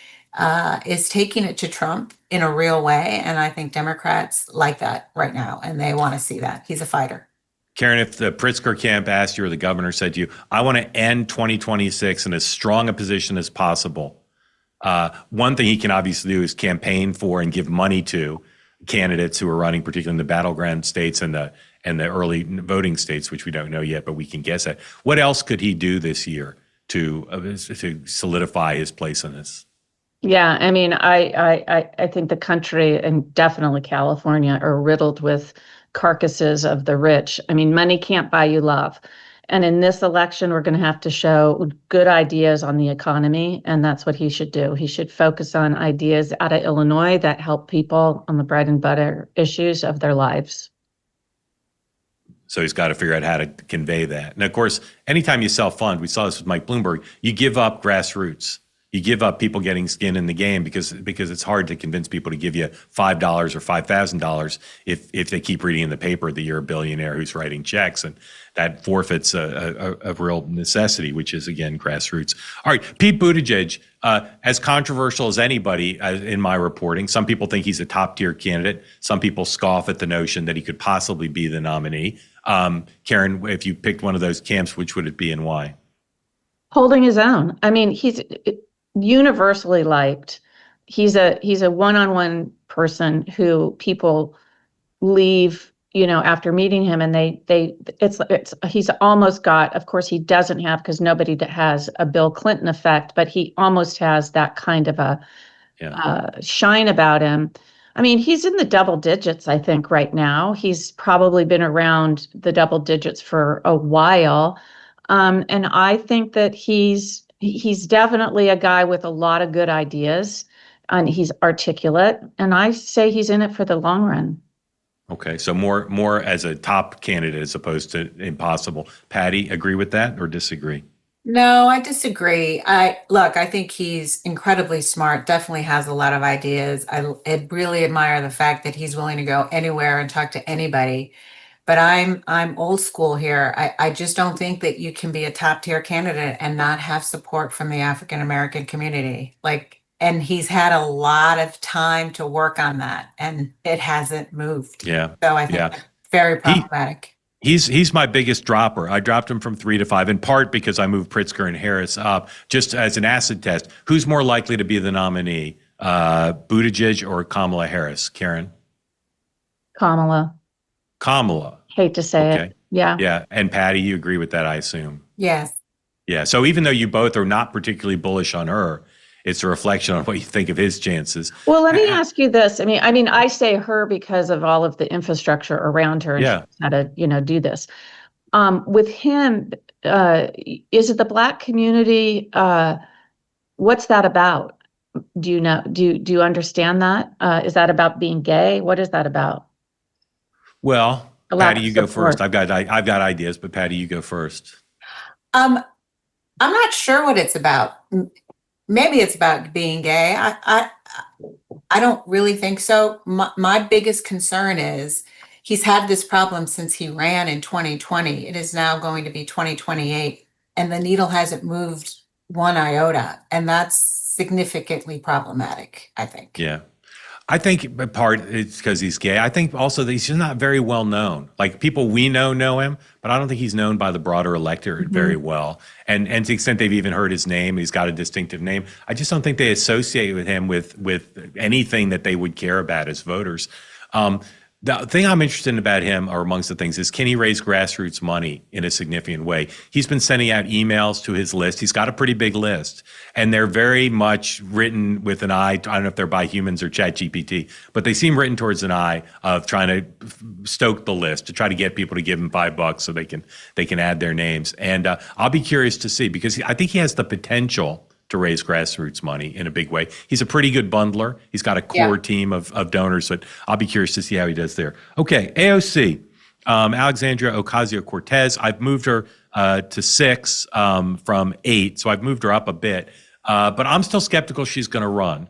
is taking it to Trump in a real way, and I think Democrats like that right now, and they want to see that. He's a fighter. Karen, if the Pritzker camp asked you or the governor said to you, I want to end 2026 in as strong a position as possible, one thing he can obviously do is campaign for and give money to candidates who are running, particularly in the battleground states and the early voting states, which we don't know yet, but we can guess at. What else could he do this year to solidify his place in this? Yeah, I mean, I think the country and definitely California are riddled with carcasses of the rich. I mean, money can't buy you love. And in this election, we're going to have to show good ideas on the economy, and that's what he should do. He should focus on ideas out of Illinois that help people on the bread and butter issues of their lives. So he's got to figure out how to convey that. And of course, anytime you self-fund, we saw this with Mike Bloomberg, you give up grassroots. You give up people getting skin in the game because it's hard to convince people to give you $5 or $5,000 if they keep reading in the paper that you're a billionaire who's writing checks, and that forfeits a real necessity, which is again grassroots. All right, Pete Buttigieg, as controversial as anybody in my reporting. Some people think he's a top tier candidate. Some people scoff at the notion that he could possibly be the nominee. Karen, if you picked one of those camps, which would it be and why? Holding his own. I mean, he's universally liked. He's a one-on-one person who people leave after meeting him, and he's almost got, of course he doesn't have, because nobody that has a Bill Clinton effect, but he almost has that kind of a shine about him. I mean, he's in the double digits, I think, right now. He's probably been around the double digits for a while. And I think that he's definitely a guy with a lot of good ideas, and he's articulate. And I say he's in it for the long run. Okay, so more as a top candidate as opposed to impossible. Patti, agree with that or disagree? No, I disagree. I think he's incredibly smart, definitely has a lot of ideas. I really admire the fact that he's willing to go anywhere and talk to anybody. But I'm old school here. I just don't think that you can be a top tier candidate and not have support from the African American community. And he's had a lot of time to work on that, and it hasn't moved. Yeah. So I think that's very problematic. He's my biggest dropper. I dropped him from 3 to 5, in part because I moved Pritzker and Harris up just as an acid test. Who's more likely to be the nominee, Buttigieg or Kamala Harris? Karen? Kamala. Hate to say it. Yeah. Yeah. And Patti, you agree with that, I assume? Yes. Yeah. So even though you both are not particularly bullish on her, it's a reflection on what you think of his chances. Well, let me ask you this. I mean, I say her because of all of the infrastructure around her and how to, do this. With him, is it the Black community? What's that about? Do you know? Do you understand that? Is that about being gay? What is that about? Well, Patti, you go first. I've got ideas, but Patti, you go first. I'm not sure what it's about. Maybe it's about being gay. I don't really think so. My biggest concern is he's had this problem since he ran in 2020. It is now going to be 2028, and the needle hasn't moved one iota, and that's significantly problematic, I think. Yeah. I think part it's because he's gay. I think also that he's just not very well known. Like people we know him, but I don't think he's known by the broader electorate very well. And to the extent they've even heard his name, he's got a distinctive name. I just don't think they associate with him with anything that they would care about as voters. The thing I'm interested in about him, or amongst the things, is can he raise grassroots money in a significant way? He's been sending out emails to his list. He's got a pretty big list, and they're very much written with an eye. I don't know if they're by humans or ChatGPT, but they seem written towards an eye of trying to stoke the list, to try to get people to give him $5 so they can add their names. And I'll be curious to see, because I think he has the potential to raise grassroots money in a big way. He's a pretty good bundler. He's got a core team of donors, but I'll be curious to see how he does there. Okay, AOC, Alexandria Ocasio-Cortez. I've moved her to 6 from 8, so I've moved her up a bit. But I'm still skeptical she's going to run.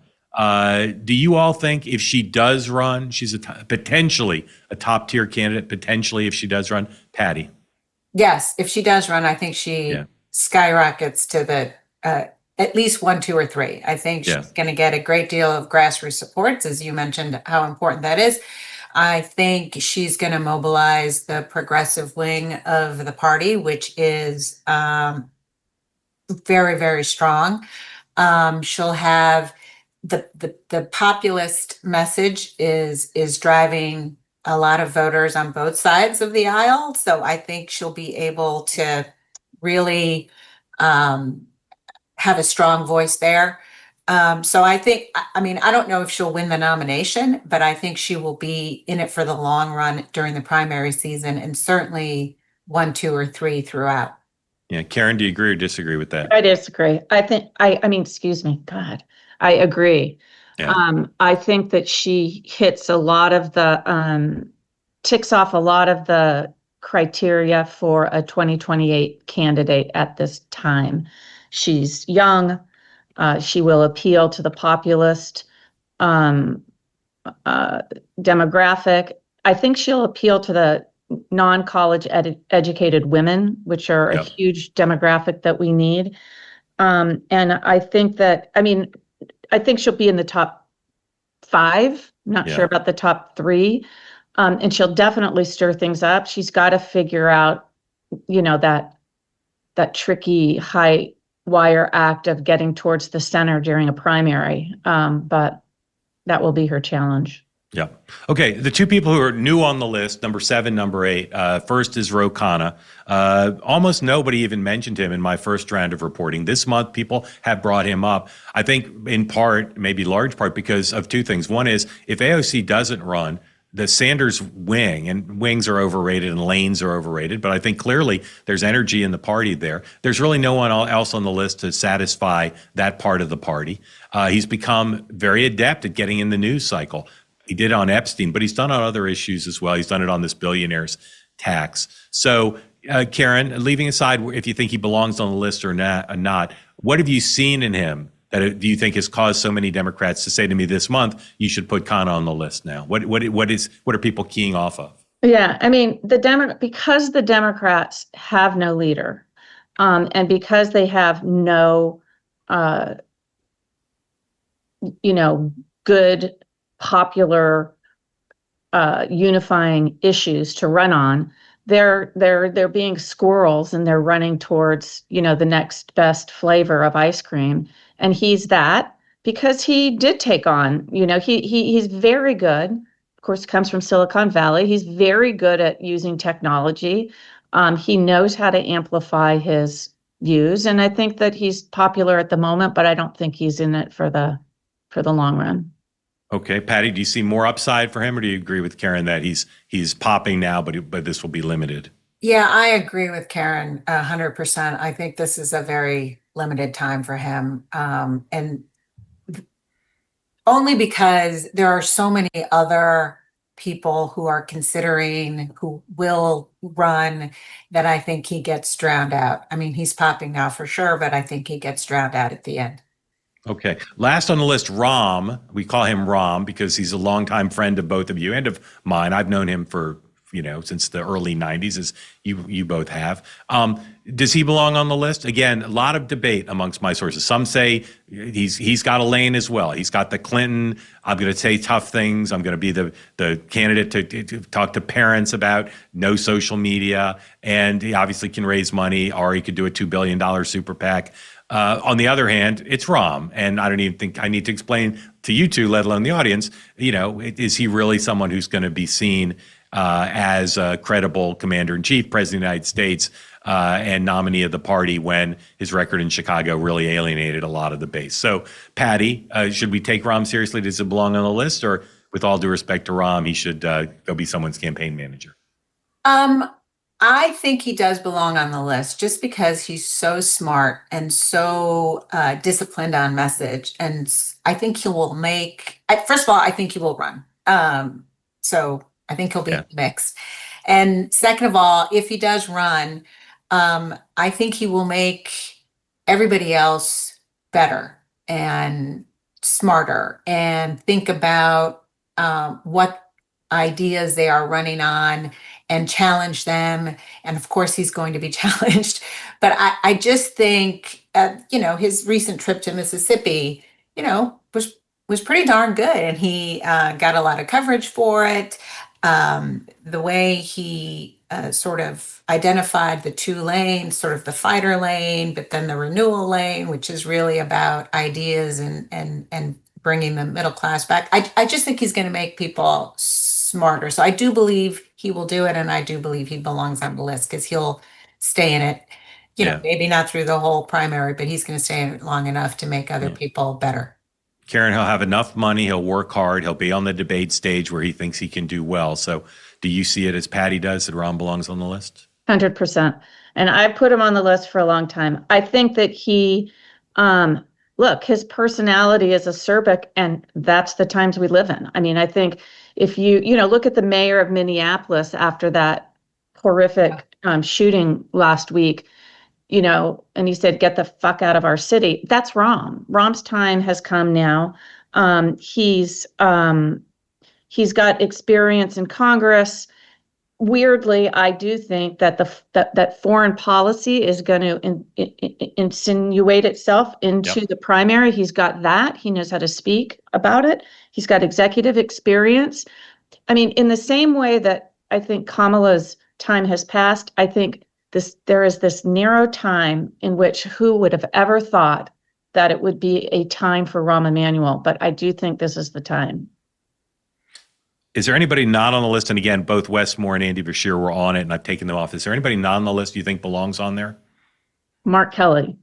Do you all think if she does run, she's potentially a top-tier candidate, potentially if she does run? Patti? Yes, if she does run, I think she skyrockets to the at least 1, 2, or 3. I think she's going to get a great deal of grassroots supports, as you mentioned, how important that is. I think she's going to mobilize the progressive wing of the party, which is very, very strong. She'll have the populist message is driving a lot of voters on both sides of the aisle. So I think she'll be able to really have a strong voice there. So I think, I don't know if she'll win the nomination, but I think she will be in it for the long run during the primary season, and certainly 1, 2, or 3 throughout. Yeah. Karen, do you agree or disagree with that? I disagree. Excuse me, God, I agree. Yeah. I think that she hits a lot of the, ticks off a lot of the criteria for a 2028 candidate at this time. She's young. She will appeal to the populist demographic. I think she'll appeal to the non-college educated women, which are a huge demographic that we need. And I think that, I think she'll be in the top 5. I'm not sure about the top 3. And she'll definitely stir things up. She's got to figure out, that tricky high wire act of getting towards the center during a primary. But that will be her challenge. Yeah. Okay. The two people who are new on the list, number 7, number 8. First is Khanna. Almost nobody even mentioned him in my first round of reporting. This month, people have brought him up. I think in part, maybe large part, because of two things. One is if AOC doesn't run, the Sanders wing, and wings are overrated and lanes are overrated, but I think clearly there's energy in the party there. There's really no one else on the list to satisfy that part of the party. He's become very adept at getting in the news cycle. He did it on Epstein, but he's done it on other issues as well. He's done it on this billionaire's tax. So, Karen, leaving aside if you think he belongs on the list or not, what have you seen in him that do you think has caused so many Democrats to say to me this month, you should put Khanna on the list now? What are people keying off of? Yeah, I mean, because the Democrats have no leader, and because they have no, good, popular, unifying issues to run on, they're being squirrels and they're running towards, the next best flavor of ice cream. And he's that because he did take on, he's very good. Of course, comes from Silicon Valley. He's very good at using technology. He knows how to amplify his views. And I think that he's popular at the moment, but I don't think he's in it for the long run. Okay, Patti, do you see more upside for him, or do you agree with Karen that he's popping now, but this will be limited? Yeah, I agree with Karen 100%. I think this is a very limited time for him, and only because there are so many other people who are considering who will run that I think he gets drowned out. I mean, he's popping now for sure, but I think he gets drowned out at the end. Okay. Last on the list, Rahm. We call him Rahm because he's a longtime friend of both of you and of mine. I've known him for, since the early 90s, as you both have. Does he belong on the list? Again, a lot of debate amongst my sources. Some say he's got a lane as well. He's got the Clinton, I'm going to say tough things. I'm going to be the candidate to talk to parents about no social media. And he obviously can raise money, or he could do a $2 billion super PAC. On the other hand, it's Rahm, and I don't even think I need to explain to you two, let alone the audience, is he really someone who's going to be seen as a credible commander-in-chief, president of the United States, and nominee of the party when his record in Chicago really alienated a lot of the base? So, Patti, should we take Rahm seriously? Does it belong on the list, or with all due respect to Rahm, he should go be someone's campaign manager? I think he does belong on the list just because he's so smart and so disciplined on message. And I think he will first of all, I think he will run. So I think he'll be mixed. And second of all, if he does run, I think he will make everybody else better and smarter and think about what ideas they are running on and challenge them. And of course, he's going to be challenged. But I just think, his recent trip to Mississippi, was pretty darn good. And he got a lot of coverage for it. The way he sort of identified the two lanes, sort of the fighter lane, but then the renewal lane, which is really about ideas and bringing the middle class back. I just think he's going to make people smarter. So I do believe he will do it, and I do believe he belongs on the list because he'll stay in it, maybe not through the whole primary, but he's going to stay in it long enough to make other people better. Karen, he'll have enough money, he'll work hard, he'll be on the debate stage where he thinks he can do well. So do you see it as Patti does, that Rahm belongs on the list? 100%. And I put him on the list for a long time. I think that he, his personality is acerbic, and that's the times we live in. I mean, I think if you look at the mayor of Minneapolis after that horrific shooting last week, and he said, "Get the fuck out of our city." That's Rahm. Rahm's time has come now. He's got experience in Congress. Weirdly, I do think that that foreign policy is going to insinuate itself into the primary. He's got that. He knows how to speak about it. He's got executive experience. I mean, in the same way that I think Kamala's time has passed, I think there is this narrow time in which who would have ever thought that it would be a time for Rahm Emanuel, but I do think this is the time. Is there anybody not on the list? And again, both Wes Moore and Andy Bashir were on it, and I've taken them off. Is there anybody not on the list you think belongs on there? Mark Kelly.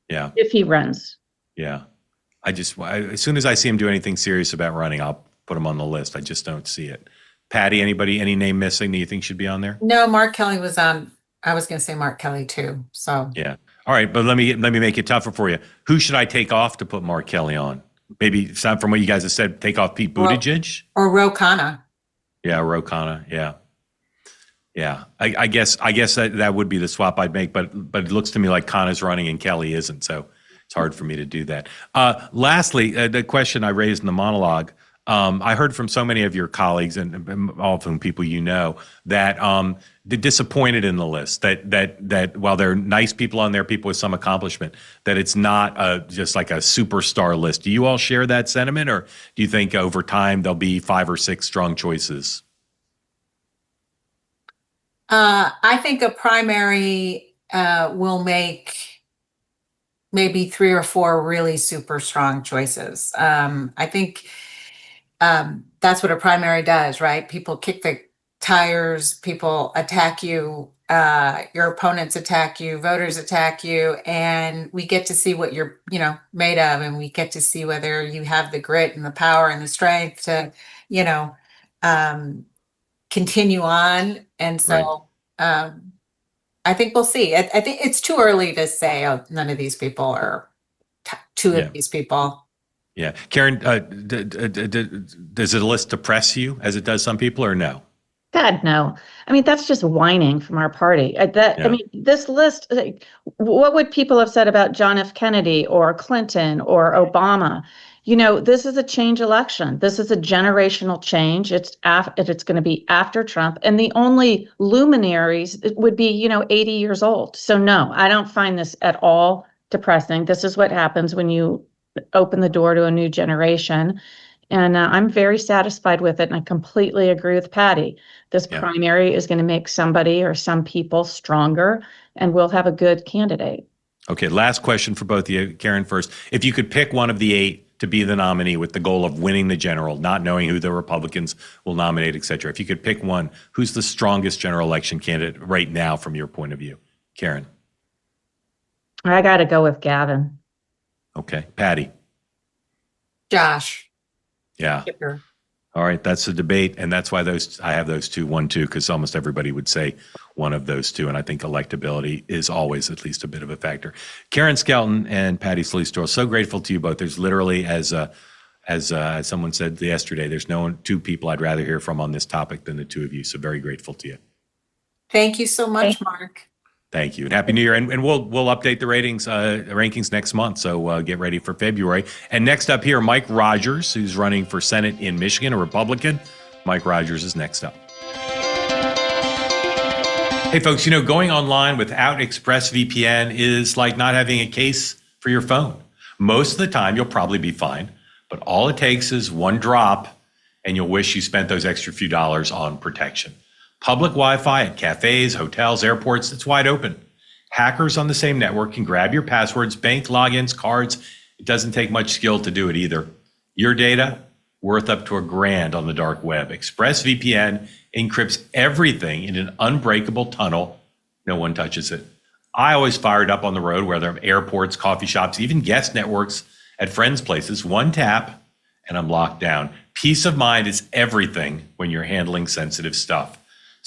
Yeah. If he runs. Yeah. As soon as I see him do anything serious about running, I'll put him on the list. I just don't see it. Patti, any name missing that you think should be on there? No, Mark Kelly was on. I was going to say Mark Kelly too. So yeah. All right, but let me make it tougher for you. Who should I take off to put Mark Kelly on? Maybe from what you guys have said, take off Pete Buttigieg or Khanna. Yeah, Khanna. Yeah. Yeah. I guess that would be the swap I'd make, but it looks to me like Khanna's running and Kelly isn't, so it's hard for me to do that. Lastly, the question I raised in the monologue, I heard from so many of your colleagues and all of whom people you know that they're disappointed in the list. That while there are nice people on there, people with some accomplishment, that it's not just like a superstar list. Do you all share that sentiment, or do you think over time there'll be 5 or 6 strong choices? I think a primary will make maybe 3 or 4 really super strong choices. I think that's what a primary does, right? People kick the tires, people attack you, your opponents attack you, voters attack you, and we get to see what you're, made of, and we get to see whether you have the grit and the power and the strength to, continue on. And so I think we'll see. I think it's too early to say, oh, none of these people are two of these people. Yeah. Karen, does the list depress you as it does some people, or no? God, no. I mean, that's just whining from our party. I mean, this list, what would people have said about John F. Kennedy or Clinton or Obama? This is a change election. This is a generational change. It's going to be after Trump, and the only luminaries would be, 80 years old. So no, I don't find this at all depressing. This is what happens when you open the door to a new generation. And I'm very satisfied with it. And I completely agree with Patti. This primary is going to make somebody or some people stronger, and we'll have a good candidate. Okay, last question for both of you. Karen first. If you could pick one of the 8 to be the nominee with the goal of winning the general, not knowing who the Republicans will nominate, et cetera, if you could pick one, who's the strongest general election candidate right now from your point of view? Karen. I got to go with Gavin. Okay. Patti. Josh. Yeah. Shapiro. All right. That's the debate. And that's why I have those 2, 1, 2, because almost everybody would say one of those 2. And I think electability is always at least a bit of a factor. Karen Skelton and Patti Solis, so grateful to you both. There's literally, as someone said yesterday, there's no 2 people I'd rather hear from on this topic than the 2 of you. So very grateful to you. Thank you so much, Mark. Thank you, and Happy New Year. And we'll update the rankings next month, so get ready for February. And next up here, Mike Rogers, who's running for Senate in Michigan, a Republican. Mike Rogers is next up. Hey, folks, going online without ExpressVPN is like not having a case for your phone. Most of the time, you'll probably be fine, but all it takes is one drop, and you'll wish you spent those extra few dollars on protection. Public Wi-Fi at cafes, hotels, airports, it's wide open. Hackers on the same network can grab your passwords, bank logins, cards. It doesn't take much skill to do it either. Your data, worth up to $1,000 on the dark web. ExpressVPN encrypts everything in an unbreakable tunnel. No one touches it. I always fire it up on the road, whether I'm airports, coffee shops, even guest networks at friends' places. One tap, and I'm locked down. Peace of mind is everything when you're handling sensitive stuff.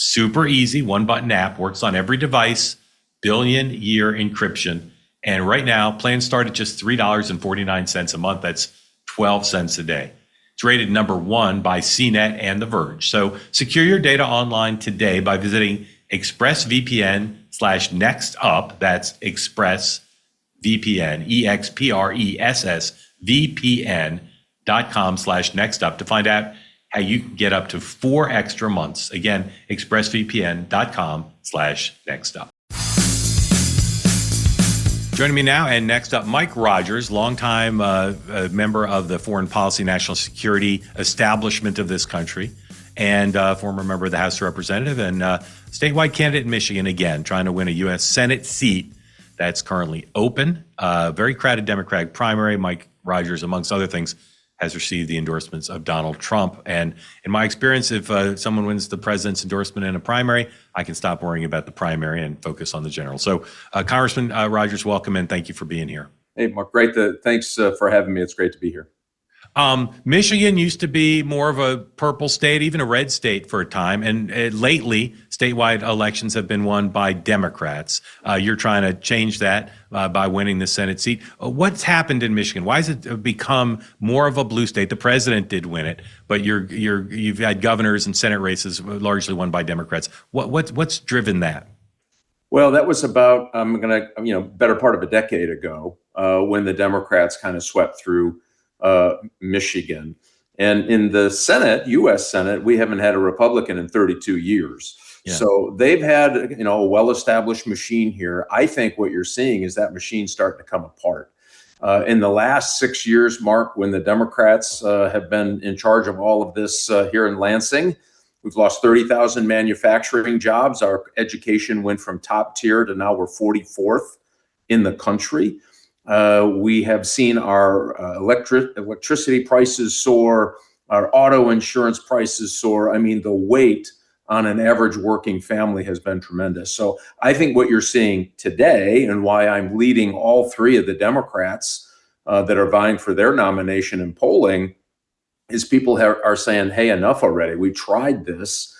Super easy, one-button app, works on every device, billion-year encryption. And right now, plans start at just $3.49 a month. That's 12 cents a day. It's rated number 1 by CNET and The Verge. So secure your data online today by visiting ExpressVPN/NextUp. That's ExpressVPN, ExpressVPN.com/NextUp to find out how you can get up to 4 extra months. Again, expressvpn.com/nextup. Joining me now and next up, Mike Rogers, longtime member of the Foreign Policy National Security establishment of this country, and former member of the House of Representatives, and statewide candidate in Michigan, again, trying to win a U.S. Senate seat that's currently open. Very crowded Democratic primary. Mike Rogers, amongst other things, has received the endorsements of Donald Trump. And in my experience, if someone wins the president's endorsement in a primary, I can stop worrying about the primary and focus on the general. So Congressman Rogers, welcome and thank you for being here. Hey, Mark, thanks for having me. It's great to be here. Michigan used to be more of a purple state, even a red state for a time. And lately, statewide elections have been won by Democrats. You're trying to change that by winning the Senate seat. What's happened in Michigan? Why has it become more of a blue state? The president did win it, but you've had governors and Senate races largely won by Democrats. What's driven that? Well, that was about, better part of a decade ago when the Democrats kind of swept through Michigan. And in the Senate, U.S. Senate, we haven't had a Republican in 32 years. Yeah. So they've had, a well-established machine here. I think what you're seeing is that machine starting to come apart. In the last 6 years, Mark, when the Democrats have been in charge of all of this here in Lansing, we've lost 30,000 manufacturing jobs. Our education went from top tier to now we're 44th in the country. We have seen our electricity prices soar, our auto insurance prices soar. I mean, the weight on an average working family has been tremendous. So I think what you're seeing today and why I'm leading all three of the Democrats that are vying for their nomination in polling is people are saying, hey, enough already. We tried this,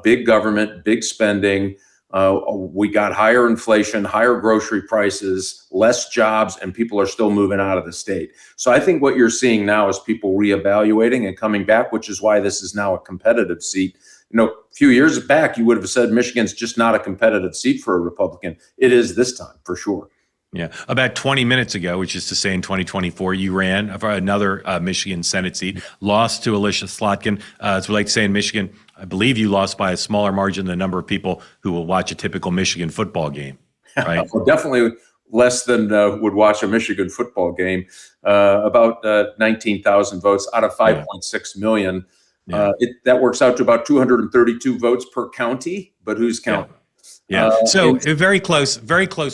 big government, big spending. We got higher inflation, higher grocery prices, less jobs, and people are still moving out of the state. So I think what you're seeing now is people reevaluating and coming back, which is why this is now a competitive seat. A few years back, you would have said Michigan's just not a competitive seat for a Republican. It is this time, for sure. Yeah. About 20 minutes ago, which is to say in 2024, you ran for another Michigan Senate seat, lost to Alicia Slotkin. As we like to say in Michigan, I believe you lost by a smaller margin than the number of people who will watch a typical Michigan football game, right? Well, definitely less than would watch a Michigan football game, about 19,000 votes out of 5.6 million. Yeah. That works out to about 232 votes per county, but who's counting? Yeah. Yeah. So a very close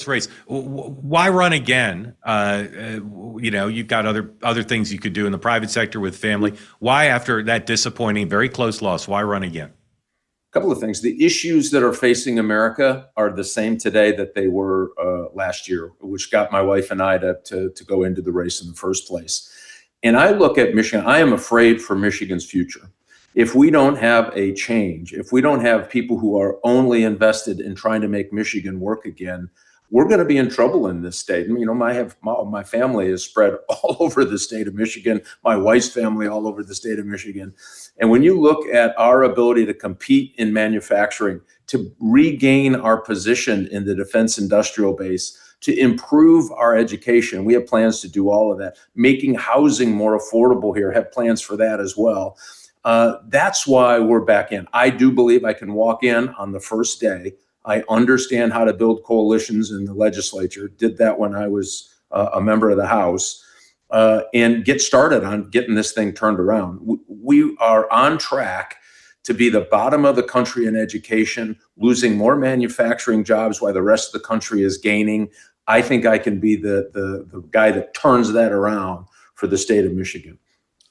race. Why run again? You've got other things you could do in the private sector with family. Why, after that disappointing, very close loss, why run again? A couple of things. The issues that are facing America are the same today that they were last year, which got my wife and I to go into the race in the first place. And I look at Michigan, I am afraid for Michigan's future. If we don't have a change, if we don't have people who are only invested in trying to make Michigan work again, we're going to be in trouble in this state. My family is spread all over the state of Michigan, my wife's family all over the state of Michigan. And when you look at our ability to compete in manufacturing, to regain our position in the defense industrial base, to improve our education, we have plans to do all of that. Making housing more affordable here, have plans for that as well. That's why we're back in. I do believe I can walk in on the first day. I understand how to build coalitions in the legislature, did that when I was a member of the House, and get started on getting this thing turned around. We are on track to be the bottom of the country in education, losing more manufacturing jobs while the rest of the country is gaining. I think I can be the guy that turns that around for the state of Michigan.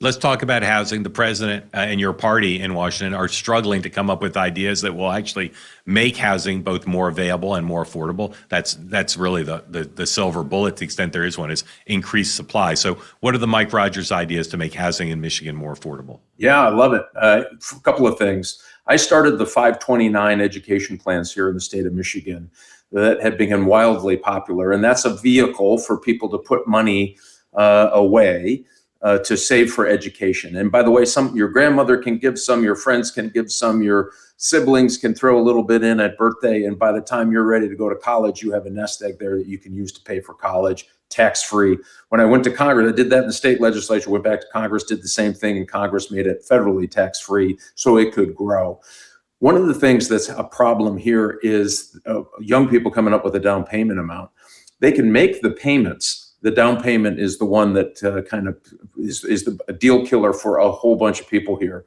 Let's talk about housing. The president and your party in Washington are struggling to come up with ideas that will actually make housing both more available and more affordable. That's really the silver bullet, to the extent there is one, is increased supply. So what are the Mike Rogers ideas to make housing in Michigan more affordable? Yeah, I love it. A couple of things. I started the 529 education plans here in the state of Michigan that have become wildly popular. And that's a vehicle for people to put money away to save for education. And by the way, your grandmother can give some, your friends can give some, your siblings can throw a little bit in at birthday. And by the time you're ready to go to college, you have a nest egg there that you can use to pay for college, tax-free. When I went to Congress, I did that in the state legislature, went back to Congress, did the same thing, and Congress made it federally tax-free so it could grow. One of the things that's a problem here is young people coming up with a down payment amount. They can make the payments. The down payment is the one that kind of is a deal killer for a whole bunch of people here.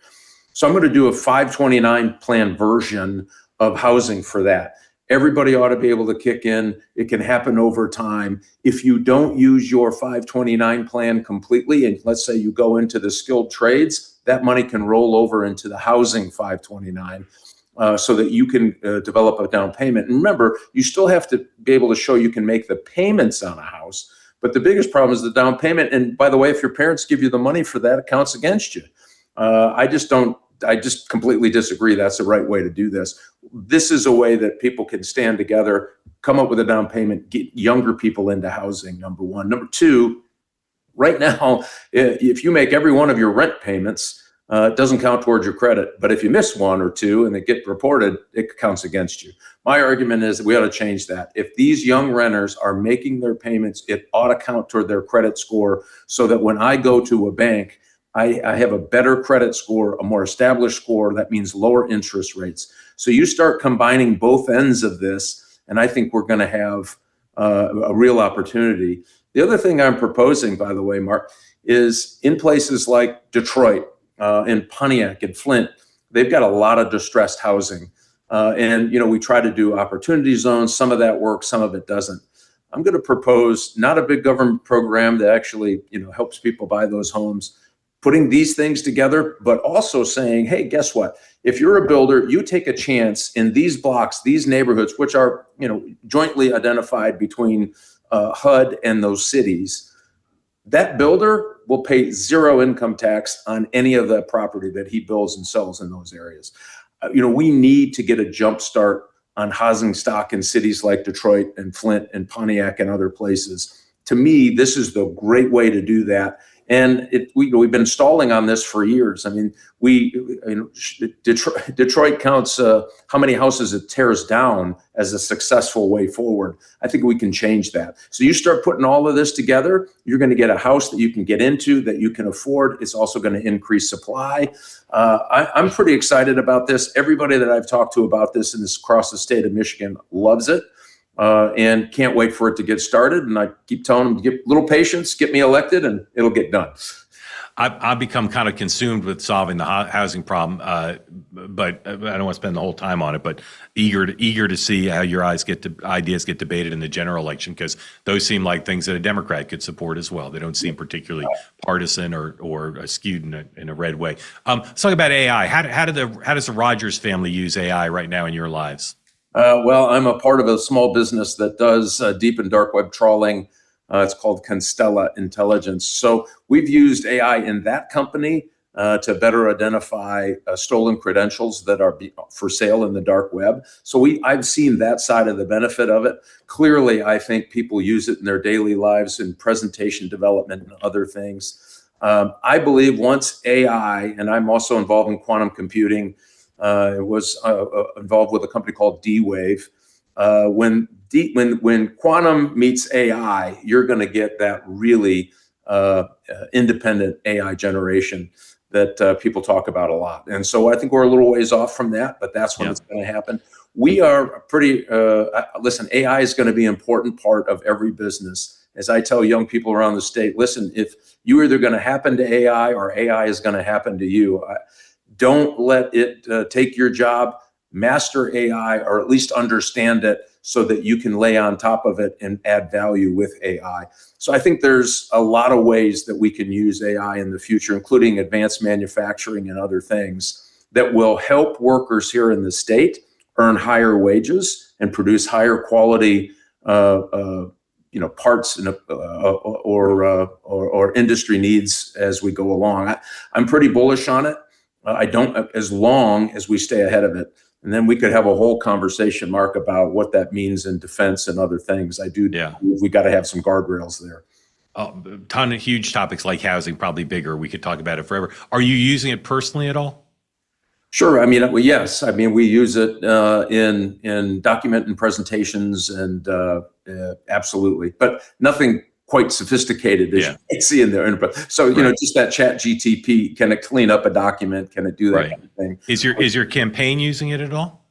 So I'm going to do a 529 plan version of housing for that. Everybody ought to be able to kick in. It can happen over time. If you don't use your 529 plan completely, and let's say you go into the skilled trades, that money can roll over into the housing 529 so that you can develop a down payment. And remember, you still have to be able to show you can make the payments on a house. But the biggest problem is the down payment. And by the way, if your parents give you the money for that, it counts against you. I just completely disagree. That's the right way to do this. This is a way that people can stand together, come up with a down payment, get younger people into housing, number one. Number two, right now, if you make every one of your rent payments, it doesn't count towards your credit. But if you miss one or two and they get reported, it counts against you. My argument is that we ought to change that. If these young renters are making their payments, it ought to count toward their credit score so that when I go to a bank, I have a better credit score, a more established score. That means lower interest rates. So you start combining both ends of this, and I think we're going to have a real opportunity. The other thing I'm proposing, by the way, Mark, is in places like Detroit, in Pontiac and Flint, they've got a lot of distressed housing. And, we try to do opportunity zones. Some of that works, some of it doesn't. I'm going to propose not a big government program that actually, helps people buy those homes, putting these things together, but also saying, hey, guess what? If you're a builder, you take a chance in these blocks, these neighborhoods, which are, jointly identified between HUD and those cities. That builder will pay zero income tax on any of the property that he builds and sells in those areas. We need to get a jump start on housing stock in cities like Detroit and Flint and Pontiac and other places. To me, this is the great way to do that. And we've been stalling on this for years. I mean, Detroit counts how many houses it tears down as a successful way forward. I think we can change that. So you start putting all of this together, you're going to get a house that you can get into, that you can afford. It's also going to increase supply. I'm pretty excited about this. Everybody that I've talked to about this across the state of Michigan loves it. And can't wait for it to get started. And I keep telling them, get a little patience, get me elected, and it'll get done. I've become kind of consumed with solving the housing problem, but I don't want to spend the whole time on it. But eager to see how your ideas get debated in the general election, because those seem like things that a Democrat could support as well. They don't seem particularly partisan or skewed in a red way. Let's talk about AI. How does the Rogers family use AI right now in your lives? Well, I'm a part of a small business that does deep and dark web trawling. It's called Constella Intelligence. So we've used AI in that company to better identify stolen credentials that are for sale in the dark web. So I've seen that side of the benefit of it. Clearly, I think people use it in their daily lives in presentation development and other things. I believe once AI, and I'm also involved in quantum computing, was involved with a company called D-Wave. When quantum meets AI, you're going to get that really independent AI generation that people talk about a lot. And so I think we're a little ways off from that, but that's when it's going to happen. We are pretty, listen, AI is going to be an important part of every business. As I tell young people around the state, listen, if you're either going to happen to AI or AI is going to happen to you, don't let it take your job. Master AI, or at least understand it so that you can lay on top of it and add value with AI. So I think there's a lot of ways that we can use AI in the future, including advanced manufacturing and other things that will help workers here in the state earn higher wages and produce higher quality parts or industry needs as we go along. I'm pretty bullish on it. As long as we stay ahead of it. And then we could have a whole conversation, Mark, about what that means in defense and other things. We got to have some guardrails there. A ton of huge topics like housing, probably bigger. We could talk about it forever. Are you using it personally at all? Sure. I mean, yes. I mean, we use it in document and presentations and absolutely, but nothing quite sophisticated as you can see in there. So, just that chat GTP, can it clean up a document? Can it do that kind of thing? Is your campaign using it at all?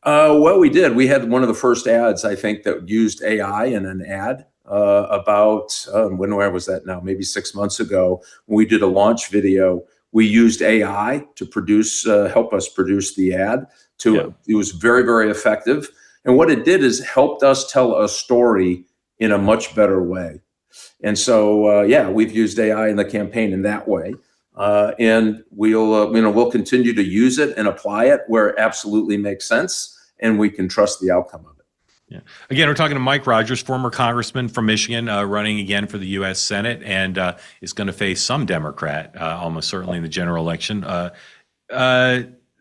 Well, we did. We had one of the first ads, I think, that used AI in an ad where was that now? Maybe 6 months ago, when we did a launch video. We used AI to help us produce the ad. It was very, very effective. And what it did is helped us tell a story in a much better way. And so, we've used AI in the campaign in that way. And we'll continue to use it and apply it where it absolutely makes sense and we can trust the outcome of it. Yeah. Again, we're talking to Mike Rogers, former congressman from Michigan, running again for the U.S. Senate, and is going to face some Democrat, almost certainly in the general election.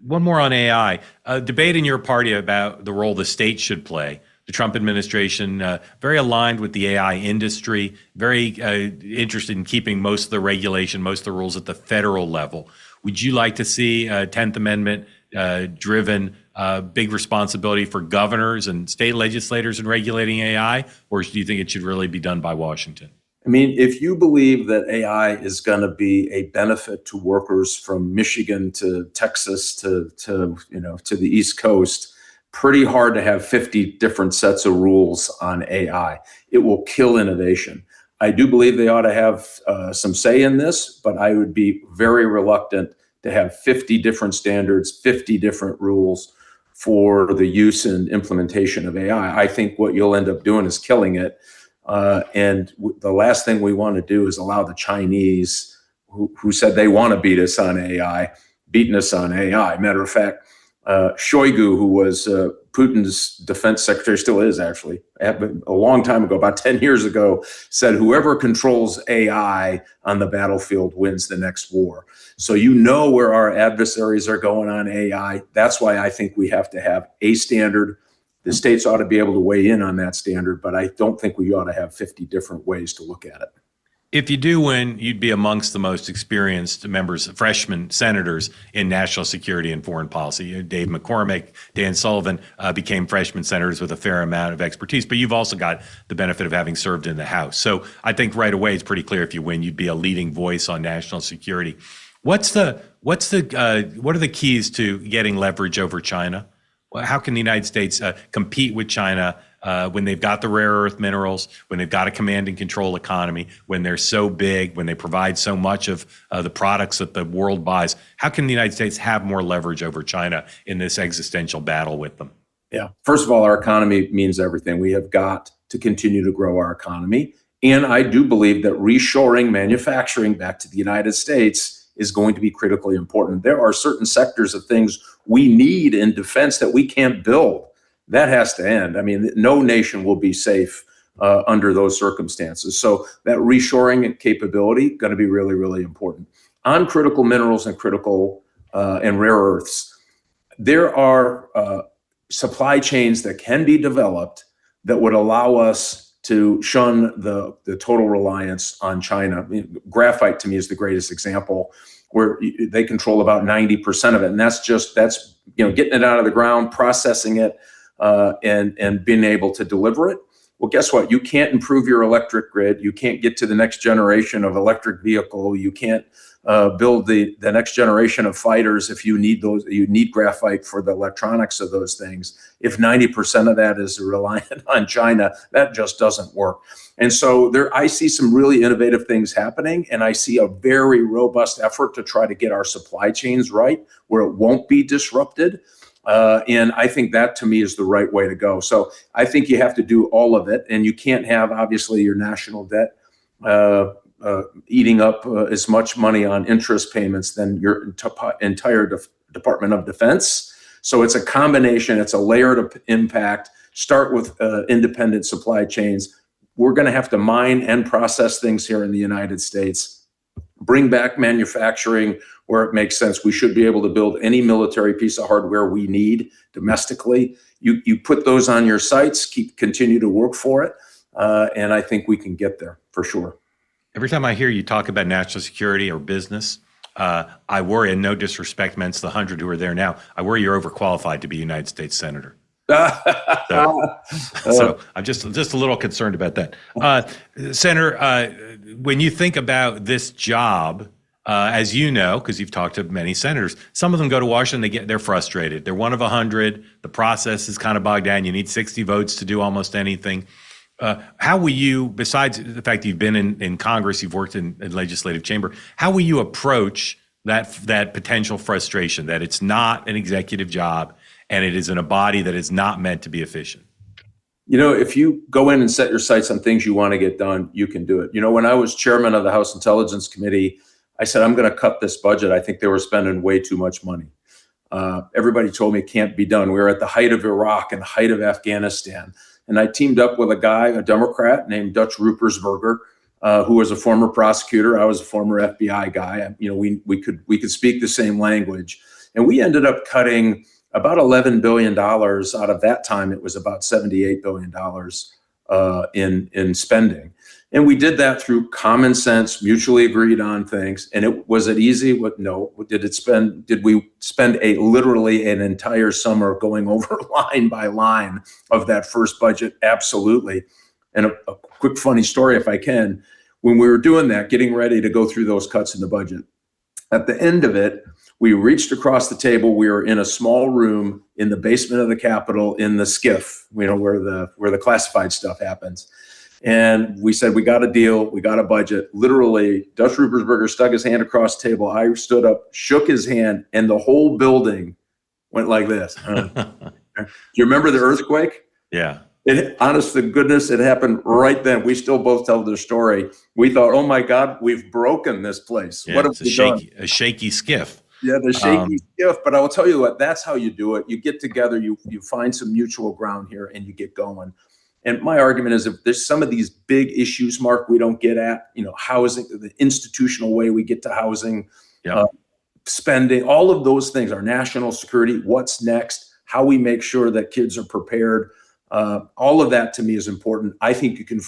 One more on AI. Debate in your party about the role the state should play. The Trump administration, very aligned with the AI industry, very interested in keeping most of the regulation, most of the rules at the federal level. Would you like to see 10th Amendment driven big responsibility for governors and state legislators in regulating AI, or do you think it should really be done by Washington? I mean, if you believe that AI is going to be a benefit to workers from Michigan to Texas to the East Coast, pretty hard to have 50 different sets of rules on AI. It will kill innovation. I do believe they ought to have some say in this, but I would be very reluctant to have 50 different standards, 50 different rules for the use and implementation of AI. I think what you'll end up doing is killing it. And the last thing we want to do is allow the Chinese, who said they want to beat us on AI, beating us on AI. Matter of fact, Shoigu, who was Putin's defense secretary, still is actually, a long time ago, about 10 years ago, said whoever controls AI on the battlefield wins the next war. So you know where our adversaries are going on AI. That's why I think we have to have a standard. The states ought to be able to weigh in on that standard, but I don't think we ought to have 50 different ways to look at it. If you do win, you'd be amongst the most experienced members, freshman senators in national security and foreign policy. Dave McCormick, Dan Sullivan became freshman senators with a fair amount of expertise, but you've also got the benefit of having served in the House. So I think right away it's pretty clear if you win, you'd be a leading voice on national security. What are the keys to getting leverage over China? How can the United States compete with China when they've got the rare earth minerals, when they've got a command and control economy, when they're so big, when they provide so much of the products that the world buys? How can the United States have more leverage over China in this existential battle with them? Yeah. First of all, our economy means everything. We have got to continue to grow our economy. And I do believe that reshoring manufacturing back to the United States is going to be critically important. There are certain sectors of things we need in defense that we can't build. That has to end. I mean, no nation will be safe under those circumstances. So that reshoring capability going to be really, really important. On critical minerals and critical and rare earths, there are supply chains that can be developed that would allow us to shun the total reliance on China. I mean, graphite to me is the greatest example, where they control about 90% of it. And that's getting it out of the ground, processing it, and being able to deliver it. Well, guess what? You can't improve your electric grid. You can't get to the next generation of electric vehicle. You can't build the next generation of fighters if you need those. You need graphite for the electronics of those things. If 90% of that is reliant on China, that just doesn't work. And so I see some really innovative things happening, and I see a very robust effort to try to get our supply chains right where it won't be disrupted. And I think that to me is the right way to go. So I think you have to do all of it, and you can't have obviously your national debt eating up as much money on interest payments than your entire Department of Defense. So it's a combination, it's a layered impact. Start with independent supply chains. We're going to have to mine and process things here in the United States. Bring back manufacturing where it makes sense. We should be able to build any military piece of hardware we need domestically. You put those on your sites, continue to work for it, and I think we can get there for sure. Every time I hear you talk about national security or business, I worry, and no disrespect meant to the 100 who are there now, I worry you're overqualified to be a United States Senator. So I'm just a little concerned about that. Senator, when you think about this job, as you know, because you've talked to many senators, some of them go to Washington, they're frustrated. They're one of 100. The process is kind of bogged down. You need 60 votes to do almost anything. How will you, besides the fact that you've been in Congress, you've worked in legislative chamber, how will you approach that potential frustration that it's not an executive job and it is in a body that is not meant to be efficient? If you go in and set your sights on things you want to get done, you can do it. When I was chairman of the House Intelligence Committee, I said, I'm going to cut this budget. I think they were spending way too much money. Everybody told me it can't be done. We were at the height of Iraq and the height of Afghanistan. And I teamed up with a guy, a Democrat named Dutch Ruppersberger, who was a former prosecutor. I was a former FBI guy. We could speak the same language. And we ended up cutting about $11 billion out of that time. It was about $78 billion in spending. And we did that through common sense, mutually agreed on things. And was it easy? No. Did we spend literally an entire summer going over line by line of that first budget? Absolutely. And a quick funny story, if I can, when we were doing that, getting ready to go through those cuts in the budget, at the end of it, we reached across the table. We were in a small room in the basement of the Capitol in the SCIF, where the classified stuff happens. And we said, we got a deal, we got a budget. Literally, Dutch Ruppersberger stuck his hand acrost the table. I stood up, shook his hand, and the whole building went like this. Do you remember the earthquake? Yeah. Honest to goodness, it happened right then. We still both tell the story. We thought, oh my God, we've broken this place. Yeah, what have we done? A shaky skiff. Yeah, the shaky skiff. But I will tell you what, that's how you do it. You get together, you find some mutual ground here, and you get going. And my argument is, if there's some of these big issues, Mark, we don't get at, housing, the institutional way we get to housing, spending, all of those things, our national security, what's next, how we make sure that kids are prepared. All of that to me is important. I think you can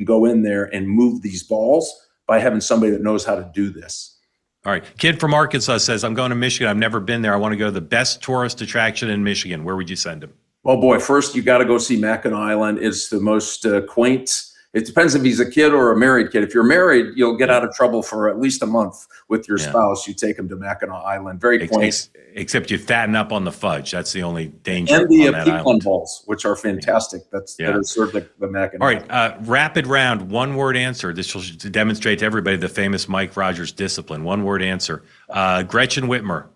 go in there and move these balls by having somebody that knows how to do this. All right. Kid from Arkansas says, I'm going to Michigan. I've never been there. I want to go to the best tourist attraction in Michigan. Where would you send him? Oh boy, first you got to go see Mackinac Island. It's the most quaint. It depends if he's a kid or a married kid. If you're married, you'll get out of trouble for at least a month with your spouse. You take him to Mackinac Island. Very quaint. Except you fatten up on the fudge. That's the only danger. And the on that pecan island. balls, which are fantastic. That are served at the Mackinac. All right, rapid round, one-word answer. This will demonstrate to everybody the famous Mike Rogers discipline. One-word answer. Gretchen Whitmer.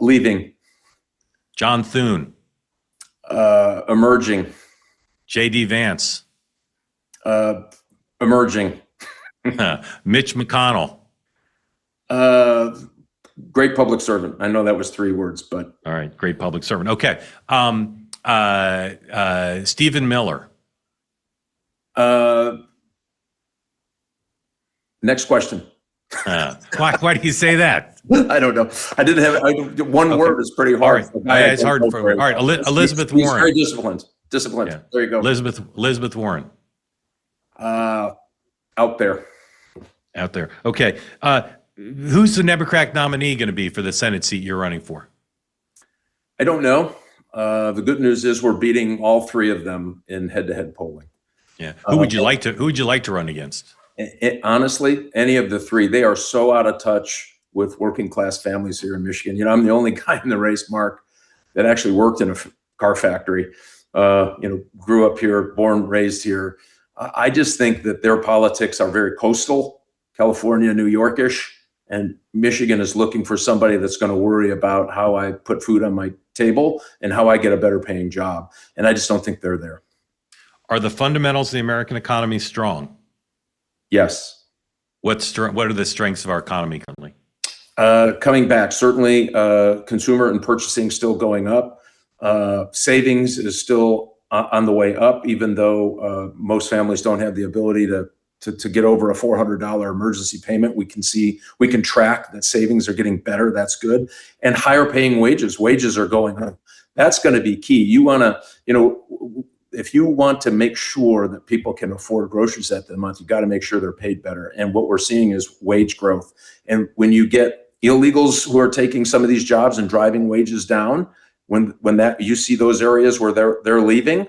Leaving. John Thune. Emerging. J.D. Vance. Emerging. Mitch McConnell. Great public servant. I know that was 3 words, but. All right, great public servant. Okay. Stephen Miller. Next question. Why do you say that? I don't know. I didn't have one word is pretty hard. All right. It's hard for all right. Elizabeth He's Warren. very disciplined. Yeah. There you go. Elizabeth Warren. Out there. Okay. Who's the Democratic nominee going to be for the Senate seat you're running for? I don't know. The good news is we're beating all 3 of them in head-to-head polling. Yeah. Who would you like to run against? Honestly, any of the 3. They are so out of touch with working class families here in Michigan. I'm the only guy in the race, Mark, that actually worked in a car factory. Grew up here, born, raised here. I just think that their politics are very coastal, California, New Yorkish, and Michigan is looking for somebody that's going to worry about how I put food on my table and how I get a better paying job. And I just don't think they're there. Are the fundamentals of the American economy strong? Yes. What are the strengths of our economy currently? Coming back, certainly consumer and purchasing still going up. Savings is still on the way up, even though most families don't have the ability to get over a $400 emergency payment. We can track that savings are getting better. That's good. And higher paying wages. Wages are going up. That's going to be key. You want to, if you want to make sure that people can afford groceries at the month, you got to make sure they're paid better. And what we're seeing is wage growth. And when you get illegals who are taking some of these jobs and driving wages down, when that you see those areas where they're leaving,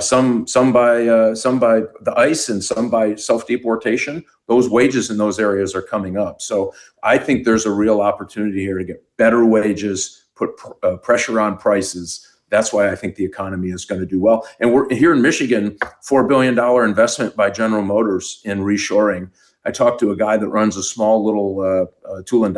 some by the ICE and some by self-deportation, those wages in those areas are coming up. So I think there's a real opportunity here to get better wages, put pressure on prices. That's why I think the economy is going to do well. And we're here in Michigan, $4 billion investment by General Motors in reshoring. I talked to a guy that runs a small little tool and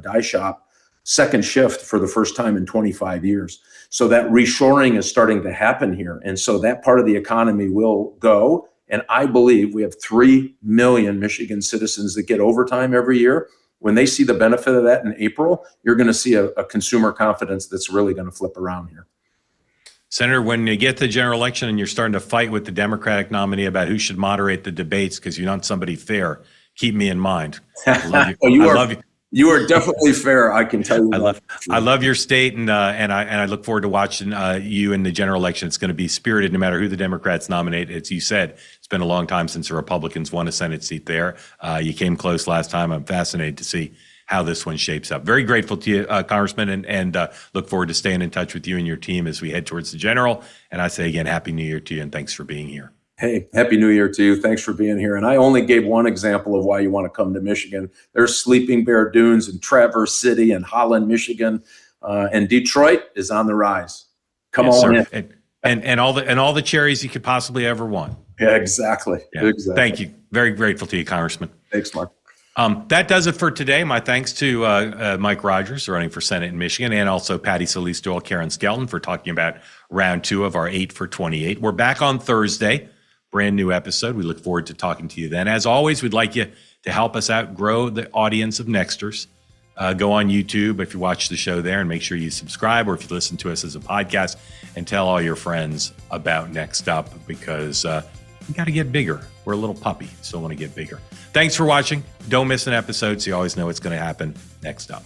die shop, second shift for the first time in 25 years. So that reshoring is starting to happen here. And so that part of the economy will go. And I believe we have 3 million Michigan citizens that get overtime every year. When they see the benefit of that in April, you're going to see a consumer confidence that's really going to flip around here. Senator, when you get to the general election and you're starting to fight with the Democratic nominee about who should moderate the debates because you're not somebody fair, keep me in mind. I love you. Well, I love you. You are definitely fair, I can tell you. I love your state, and I look forward to watching you in the general election. It's going to be spirited, no matter who the Democrats nominate. As you said, it's been a long time since the Republicans won a Senate seat there. You came close last time. I'm fascinated to see how this one shapes up. Very grateful to you, Congressman, and look forward to staying in touch with you and your team as we head towards the general. And I say again, Happy New Year to you, and thanks for being here. Hey, Happy New Year to you. Thanks for being here. And I only gave one example of why you want to come to Michigan. There's Sleeping Bear Dunes in Traverse City and Holland, Michigan, and Detroit is on the rise. Come on in. And all the cherries you could possibly ever want. Yeah, exactly. Yeah. Exactly. Thank you. Very grateful to you, Congressman. Thanks, Mark. That does it for today. My thanks to Mike Rogers, running for Senate in Michigan, and also Patti, Solis, Doyle, Karen, Skelton for talking about round 2 of our 8 for 28. We're back on Thursday. Brand new episode. We look forward to talking to you then. As always, we'd like you to help us out, grow the audience of Nexters. Go on YouTube if you watch the show there, and make sure you subscribe, or if you listen to us as a podcast, and tell all your friends about Next Up, because we got to get bigger. We're a little puppy, still want to get bigger. Thanks for watching. Don't miss an episode, so you always know what's going to happen next up.